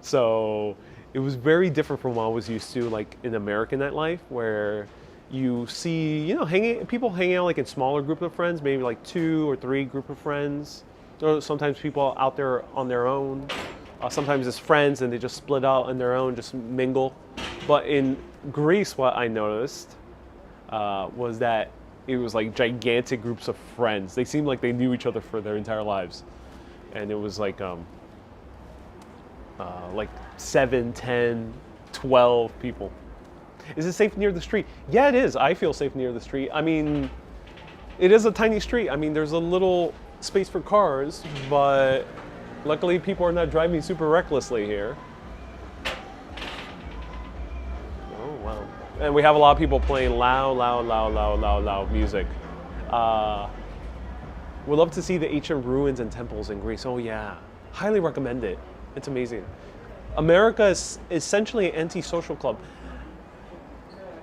So it was very different from what I was used to, like in American nightlife, where you see, you know, people hanging out like in smaller group of friends, maybe like 2 or 3 group of friends. Or sometimes people out there on their own. Sometimes it's friends and they just split out on their own, just mingle. But in Greece, what I noticed was that it was like gigantic groups of friends. They seemed like they knew each other for their entire lives. And it was like 7, 10, 12 people. Is it safe near the street? Yeah, it is. I feel safe near the street. I mean, it is a tiny street. I mean, there's a little space for cars, but luckily people are not driving super recklessly here. Oh, wow. And we have a lot of people playing loud music. We'd love to see the ancient ruins and temples in Greece. Oh yeah, highly recommend it. It's amazing. America is essentially an anti-social club.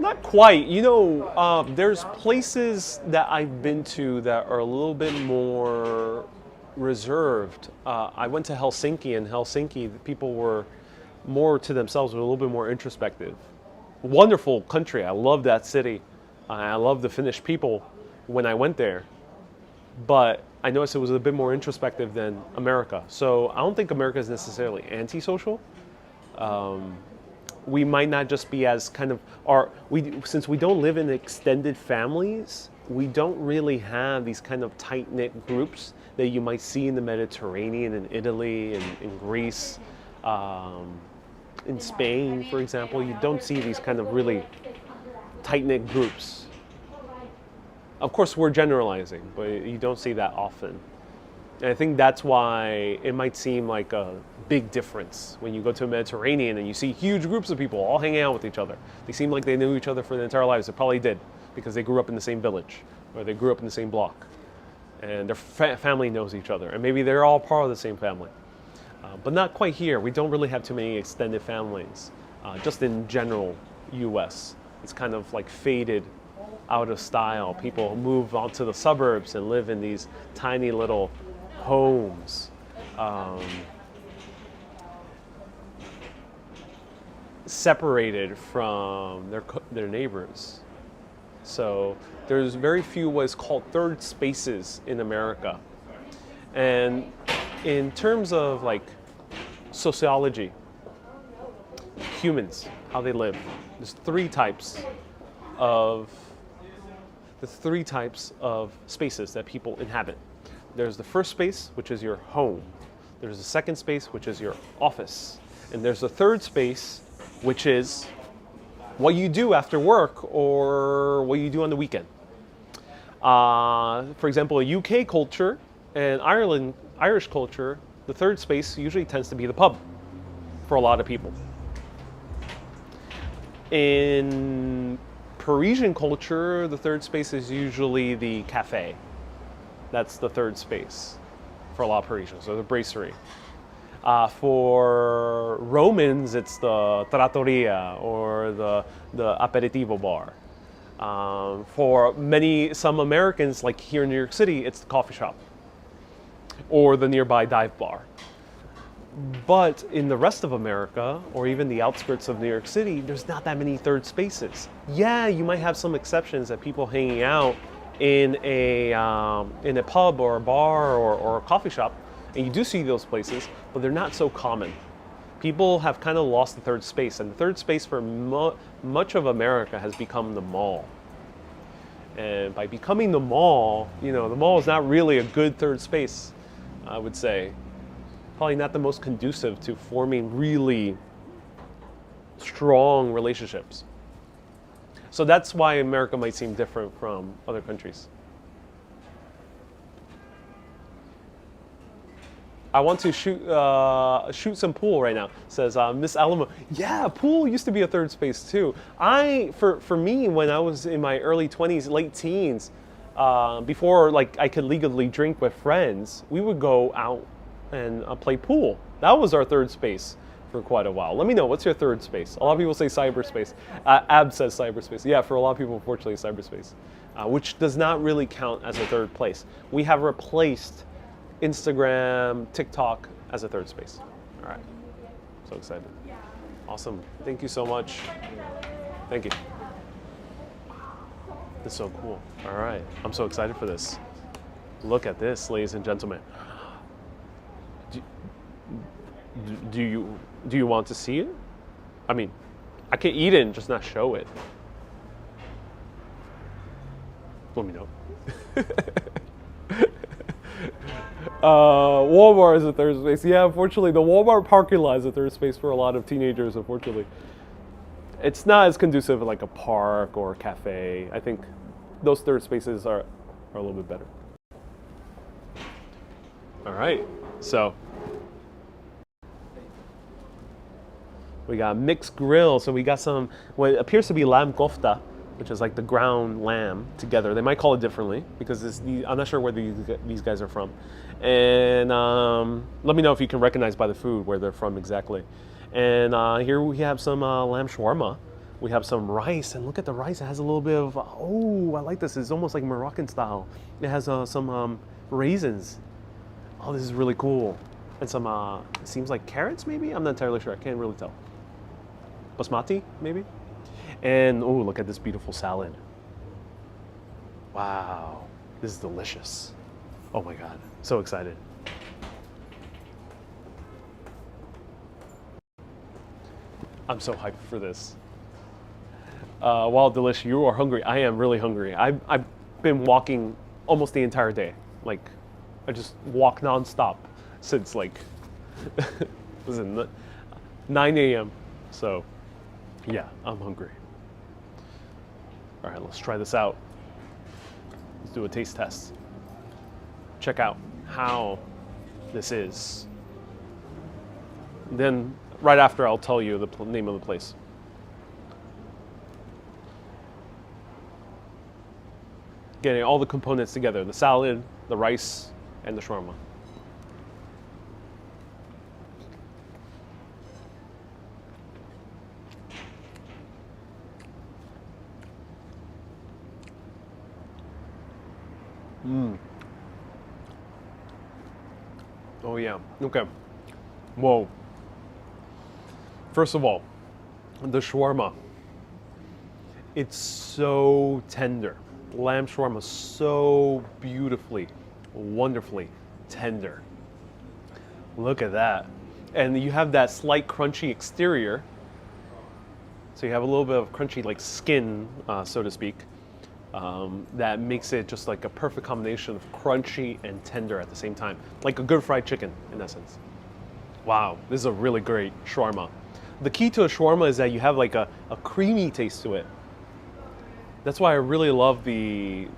Not quite. You know, there's places that I've been to that are a little bit more reserved. I went to Helsinki. In Helsinki, the people were more to themselves, were a little bit more introspective. Wonderful country. I love that city. I love the Finnish people when I went there. But I noticed it was a bit more introspective than America. So I don't think America is necessarily antisocial. We might not just be as kind of since we don't live in extended families, we don't really have these kind of tight-knit groups that you might see in the Mediterranean, in Italy, in Greece, in Spain, for example. You don't see these kind of really tight-knit groups. Of course, we're generalizing, but you don't see that often. And I think that's why it might seem like a big difference when you go to the Mediterranean and you see huge groups of people all hanging out with each other. They seem like they knew each other for their entire lives. They probably did, because they grew up in the same village, or they grew up in the same block. And their family knows each other. And maybe they're all part of the same family. But not quite here. We don't really have too many extended families. Just in general, US. It's kind of like faded out of style. People move on to the suburbs and live in these tiny little homes. Separated from their neighbors. So there's very few what's called third spaces in America. And in terms of like sociology, humans, how they live. There's three types of spaces that people inhabit. There's the first space, which is your home. There's the second space, which is your office. And there's the third space, which is what you do after work or what you do on the weekend. For example, a UK culture and Irish culture, the third space usually tends to be the pub for a lot of people. In Parisian culture, the third space is usually the cafe. That's the third space for a lot of Parisians, or the brasserie. For Romans, it's the trattoria or the aperitivo bar. For some Americans, like here in New York City, it's the coffee shop or the nearby dive bar. But in the rest of America, or even the outskirts of New York City, there's not that many third spaces. Yeah, you might have some exceptions that people hanging out in a pub or a bar or a coffee shop, and you do see those places, but they're not so common. People have kind of lost the third space, and the third space for much of America has become the mall. And by becoming the mall, the mall is not really a good third space, I would say. Probably not the most conducive to forming really strong relationships. So that's why America might seem different from other countries. I want to shoot some pool right now, says Miss Alamo. Yeah, pool used to be a third space too. For me, when I was in my early 20s, late teens, before I could legally drink with friends, we would go out and play pool. That was our third space for quite a while. Let me know, what's your third space? A lot of people say cyberspace. Ab says cyberspace. Yeah, for a lot of people, unfortunately, cyberspace, which does not really count as a third place. We have replaced Instagram, TikTok as a third space. All right, so excited. Awesome, thank you so much. Thank you. This is so cool. All right, I'm so excited for this. Look at this, ladies and gentlemen. Do you want to see it? I mean, I can eat it and just not show it. Let me know. Walmart is a third space. Yeah, unfortunately, the Walmart parking lot is a third space for a lot of teenagers, unfortunately. It's not as conducive like a park or a cafe. I think those third spaces are a little bit better. All right, so we got mixed grill. So we got some what appears to be lamb kofta, which is like the ground lamb together. They might call it differently because I'm not sure where these guys are from. And let me know if you can recognize by the food where they're from exactly. And here we have some lamb shawarma. We have some rice, and look at the rice. It has a little bit of, oh, I like this. It's almost like Moroccan style. It has some raisins. Oh, this is really cool. And some, it seems like carrots maybe? I'm not entirely sure. I can't really tell. Basmati, maybe? And, oh, look at this beautiful salad. Wow, this is delicious. Oh my God, so excited. I'm so hyped for this. While Delish, you are hungry. I am really hungry. I've been walking almost the entire day. Like, I just walk nonstop since like, listen, 9 a.m. So, yeah, I'm hungry. All right, let's try this out. Let's do a taste test. Check out how this is. Then, right after, I'll tell you the name of the place. Getting all the components together, the salad, the rice, and the shawarma. Oh yeah, okay. Whoa. First of all, the shawarma. It's so tender. Lamb shawarma, so beautifully, wonderfully tender. Look at that. And you have that slight crunchy exterior. So you have a little bit of crunchy like skin, so to speak. That makes it just like a perfect combination of crunchy and tender at the same time. Like a good fried chicken in essence. Wow, this is a really great shawarma. The key to a shawarma is that you have like a creamy taste to it. That's why I really love the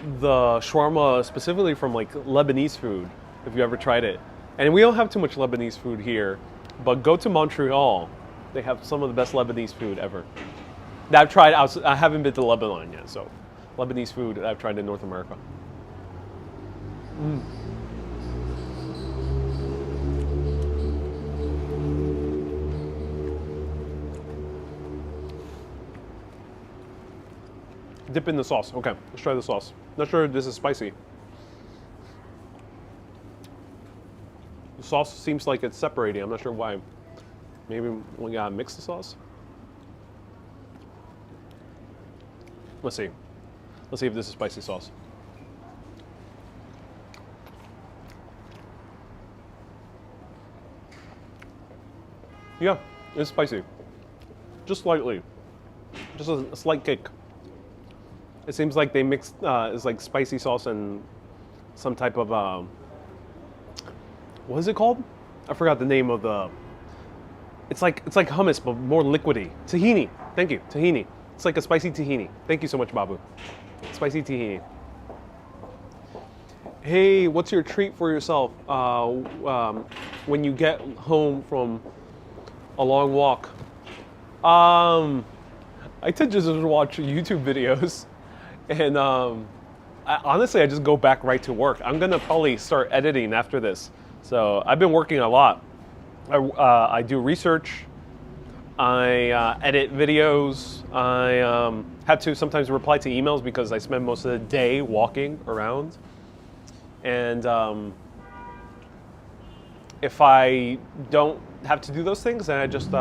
shawarma specifically from like Lebanese food, if you ever tried it. And we don't have too much Lebanese food here, but go to Montreal. They have some of the best Lebanese food ever. That I've tried out. I haven't been to Lebanon yet, so Lebanese food I've tried in North America. Dip in the sauce. Okay, let's try the sauce. Not sure if this is spicy. The sauce seems like it's separating. I'm not sure why. Maybe we gotta mix the sauce. Let's see. Let's see if this is spicy sauce. Yeah, it's spicy. Just slightly. Just a slight kick. It seems like they mixed, it's like spicy sauce and some type of, what is it called? I forgot the name of the, it's like hummus, but more liquidy. Tahini, thank you, tahini. It's like a spicy tahini. Thank you so much, Babu. Spicy tahini. Hey, what's your treat for yourself when you get home from a long walk? I tend to just watch YouTube videos. And honestly, I just go back right to work. I'm gonna probably start editing after this. So I've been working a lot. I do research. I edit videos. I have to sometimes reply to emails because I spend most of the day walking around. And if I don't have to do those things, then I just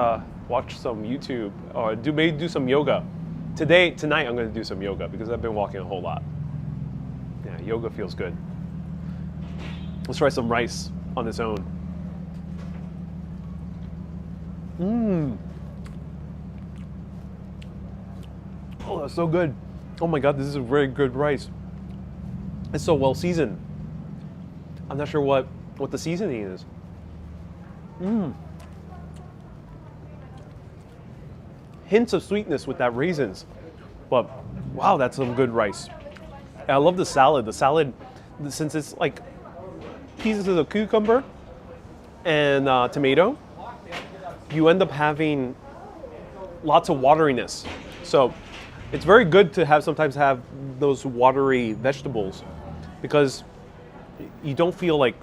watch some YouTube or maybe do some yoga. Tonight I'm going to do some yoga because I've been walking a whole lot. Yeah, yoga feels good. Let's try some rice on its own. Oh, that's so good. Oh my God, this is a very good rice. It's so well seasoned. I'm not sure what the seasoning is. Hints of sweetness with that raisins, but wow, that's some good rice. And I love the salad. The salad, since it's like pieces of cucumber and tomato, you end up having lots of wateriness. So it's very good to sometimes have those watery vegetables because you don't feel like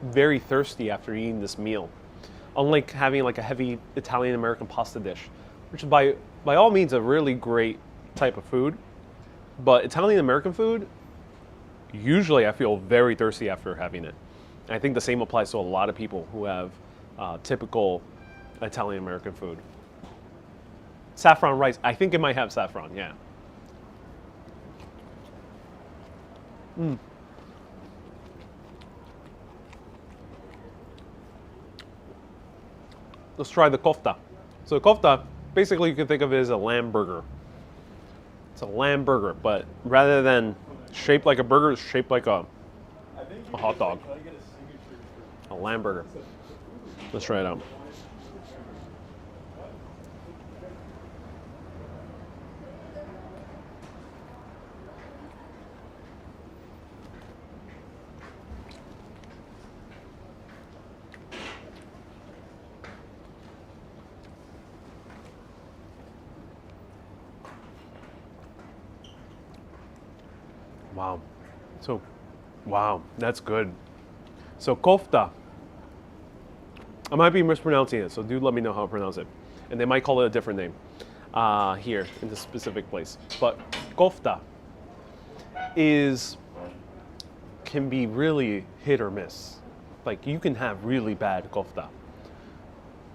very thirsty after eating this meal. Unlike having like a heavy Italian American pasta dish, which is by all means a really great type of food. But Italian American food, usually I feel very thirsty after having it. And I think the same applies to a lot of people who have typical Italian American food. Saffron rice, I think it might have saffron, yeah. Let's try the kofta. So kofta, basically you can think of it as a lamb burger. It's a lamb burger, but rather than shaped like a burger, it's shaped like a hot dog. A lamb burger. Let's try it out. Wow. So, wow, that's good. So kofta. I might be mispronouncing it, so do let me know how to pronounce it. And they might call it a different name here in this specific place. But kofta can be really hit or miss. Like you can have really bad kofta.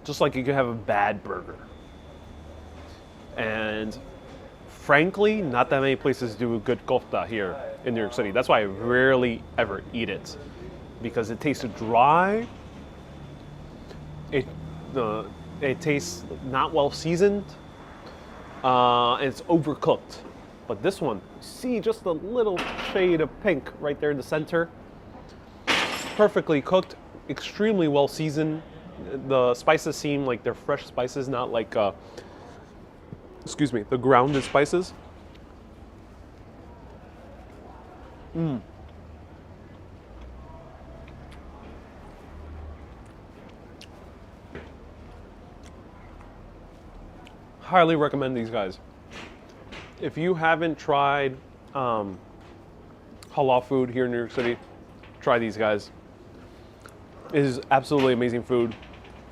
Just like you can have a bad burger. And frankly, not that many places do a good kofta here in New York City. That's why I rarely ever eat it. because it tastes dry. It tastes not well seasoned, and it's overcooked. But this one, see just a little shade of pink right there in the center. Perfectly cooked, extremely well seasoned. The spices seem like they're fresh spices, not like, the grounded spices. Highly recommend these guys. If you haven't tried halal food here in New York City, try these guys. It is absolutely amazing food,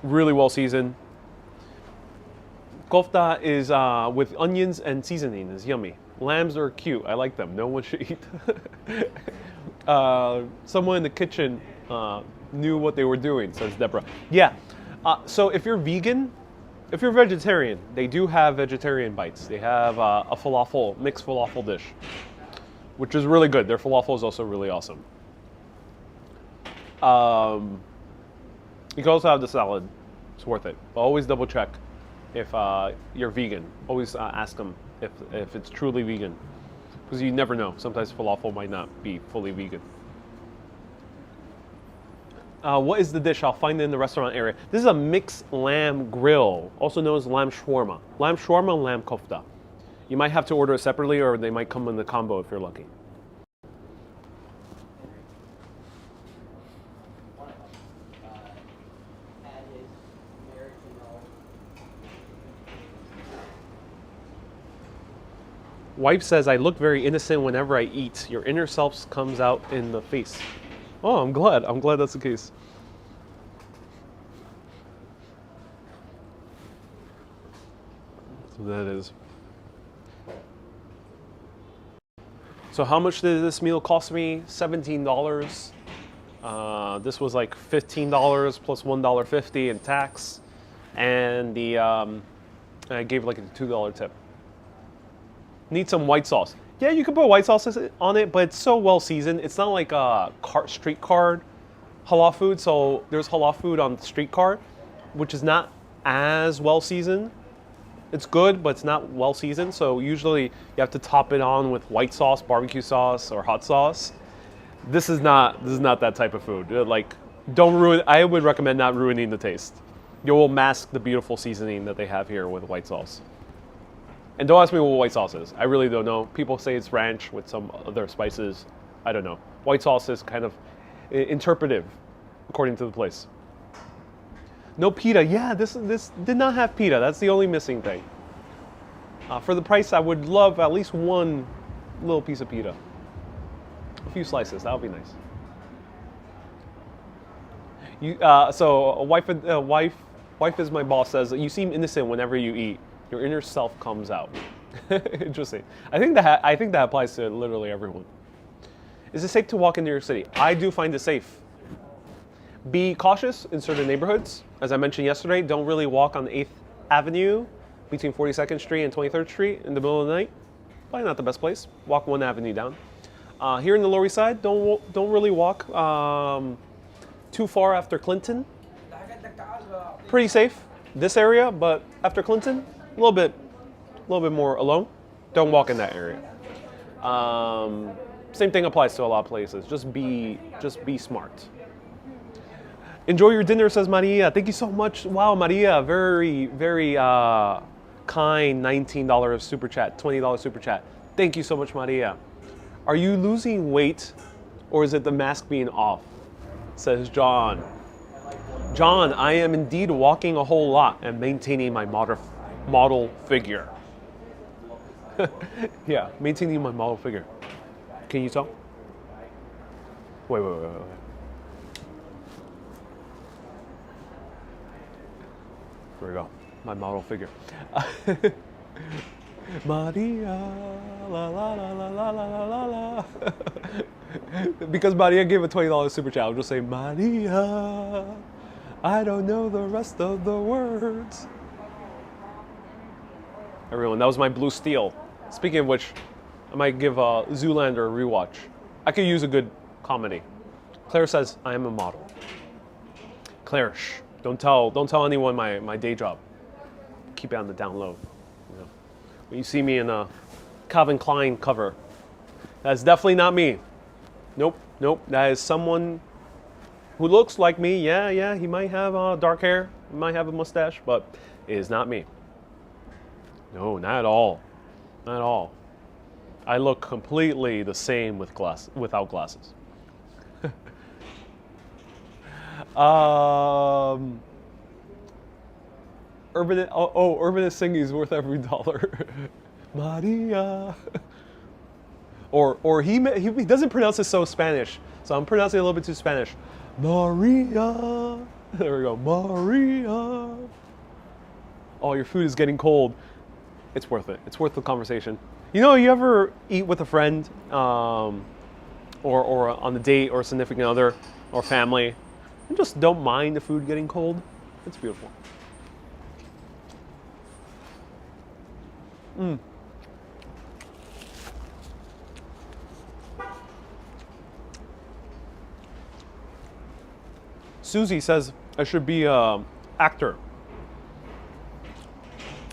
really well seasoned. Kofta is with onions and seasoning is yummy. Lambs are cute. I like them. No one should eat. Someone in the kitchen knew what they were doing, says Deborah. Yeah. So if you're vegan, if you're vegetarian, they do have vegetarian bites. They have a falafel, mixed falafel dish, which is really good. Their falafel is also really awesome. You can also have the salad. It's worth it. But always double check if you're vegan. Always ask them if it's truly vegan, because you never know. Sometimes falafel might not be fully vegan. What is the dish? I'll find it in the restaurant area. This is a mixed lamb grill, also known as lamb shawarma. Lamb shawarma and lamb kofta. You might have to order it separately, or they might come in the combo if you're lucky. Wife says, I look very innocent whenever I eat. Your inner self comes out in the face. Oh, I'm glad. I'm glad that's the case. So that is. So how much did this meal cost me? $17. This was like $15 plus $1.50 in tax. And the I gave like a $2 tip. Need some white sauce. Yeah, you can put white sauce on it, but it's so well seasoned. It's not like a street cart halal food. So there's halal food on the street cart, which is not as well seasoned. It's good, but it's not well seasoned. So usually you have to top it on with white sauce, barbecue sauce, or hot sauce. This is not that type of food. Like, don't ruin. I would recommend not ruining the taste. You will mask the beautiful seasoning that they have here with white sauce. And don't ask me what white sauce is. I really don't know. People say it's ranch with some other spices. I don't know. White sauce is kind of interpretive, according to the place. No pita. Yeah, this did not have pita. That's the only missing thing. For the price, I would love at least one little piece of pita. A few slices. That would be nice. So wife is my boss says, you seem innocent whenever you eat. Your inner self comes out. Interesting. I think that applies to literally everyone. Is it safe to walk in New York City? I do find it safe. Be cautious in certain neighborhoods. As I mentioned yesterday, don't really walk on 8th Avenue between 42nd Street and 23rd Street in the middle of the night. Probably not the best place. Walk one avenue down. Here in the Lower East Side, don't really walk too far after Clinton. Pretty safe. This area, but after Clinton, a little bit more alone. Don't walk in that area. Same thing applies to a lot of places. Just be smart. Enjoy your dinner, says Maria. Thank you so much. Wow, Maria, very, very kind $19 super chat, $20 super chat. Thank you so much, Maria. Are you losing weight, or is it the mask being off? Says John. John, I am indeed walking a whole lot and maintaining my model figure. Yeah, maintaining my model figure. Can you tell? Wait. There we go. My model figure. Maria, la la la la la la la la. Because Maria gave a $20 super chat, I'll just say, Maria, I don't know the rest of the words. Everyone, that was my blue steel. Speaking of which, I might give Zoolander a rewatch. I could use a good comedy. Claire says I am a model. Claire, shh, don't tell anyone my day job. Keep it on the down low. You know. When you see me in a Calvin Klein cover, that's definitely not me. Nope. That is someone who looks like me. Yeah, he might have dark hair, he might have a mustache, but it is not me. No, not at all. Not at all. I look completely the same without glasses. Urbanist singing is worth every dollar. Maria. Or he doesn't pronounce it so Spanish, so I'm pronouncing it a little bit too Spanish. Maria. There we go. Maria. Oh, your food is getting cold. It's worth it. It's worth the conversation. You know, you ever eat with a friend, or on a date, or a significant other, or family, and just don't mind the food getting cold? It's beautiful. Susie says I should be an actor.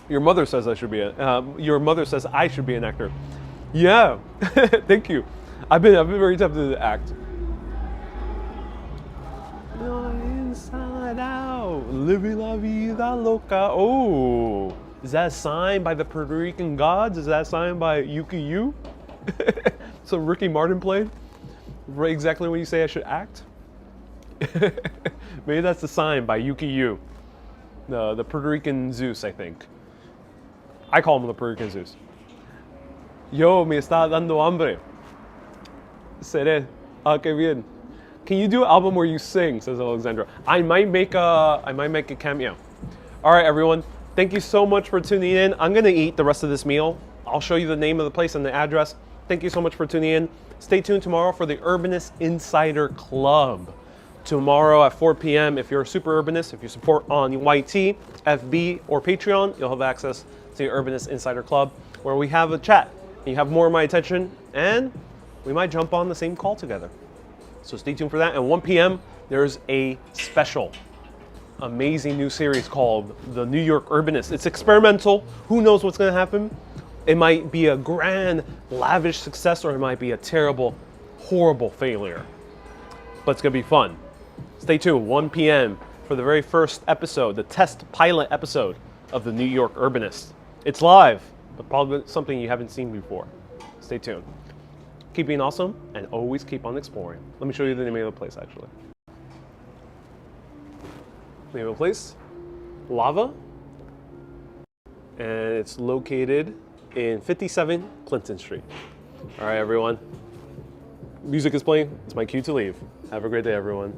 Your mother says I should be your mother says I should be an actor. Yeah, thank you. I've been very tempted to act. Inside out, living la vida loca. Oh, is that a sign by the Puerto Rican gods? Is that a sign by Yuki Yu? So Ricky Martin played right exactly when you say I should act. Maybe that's the sign by Yuki Yu, the Puerto Rican Zeus, I think. I call him the Puerto Rican Zeus. Yo, me está dando hambre. Seré. Ah, qué bien. Can you do an album where you sing? Says Alexandra. I might make a cameo. All right, everyone. Thank you so much for tuning in. I'm gonna eat the rest of this meal. I'll show you the name of the place and the address. Thank you so much for tuning in. Stay tuned tomorrow for the Urbanist Insider Club. Tomorrow at 4 p.m. If you're a super urbanist, if you support on YT, FB, or Patreon, you'll have access to the Urbanist Insider Club, where we have a chat. And you have more of my attention, and we might jump on the same call together. So stay tuned for that. At 1 p.m., there's a special, amazing new series called The New York Urbanist. It's experimental. Who knows what's going to happen? It might be a grand, lavish success, or it might be a terrible, horrible failure. But it's going to be fun. Stay tuned, 1 p.m. for the very first episode, the test pilot episode of The New York Urbanist. It's live, but probably something you haven't seen before. Stay tuned. Keep being awesome, and always keep on exploring. Let me show you the name of the place, actually. Name of the place, Lava. And it's located in 57 Clinton Street. All right, everyone. Music is playing. It's my cue to leave. Have a great day, everyone.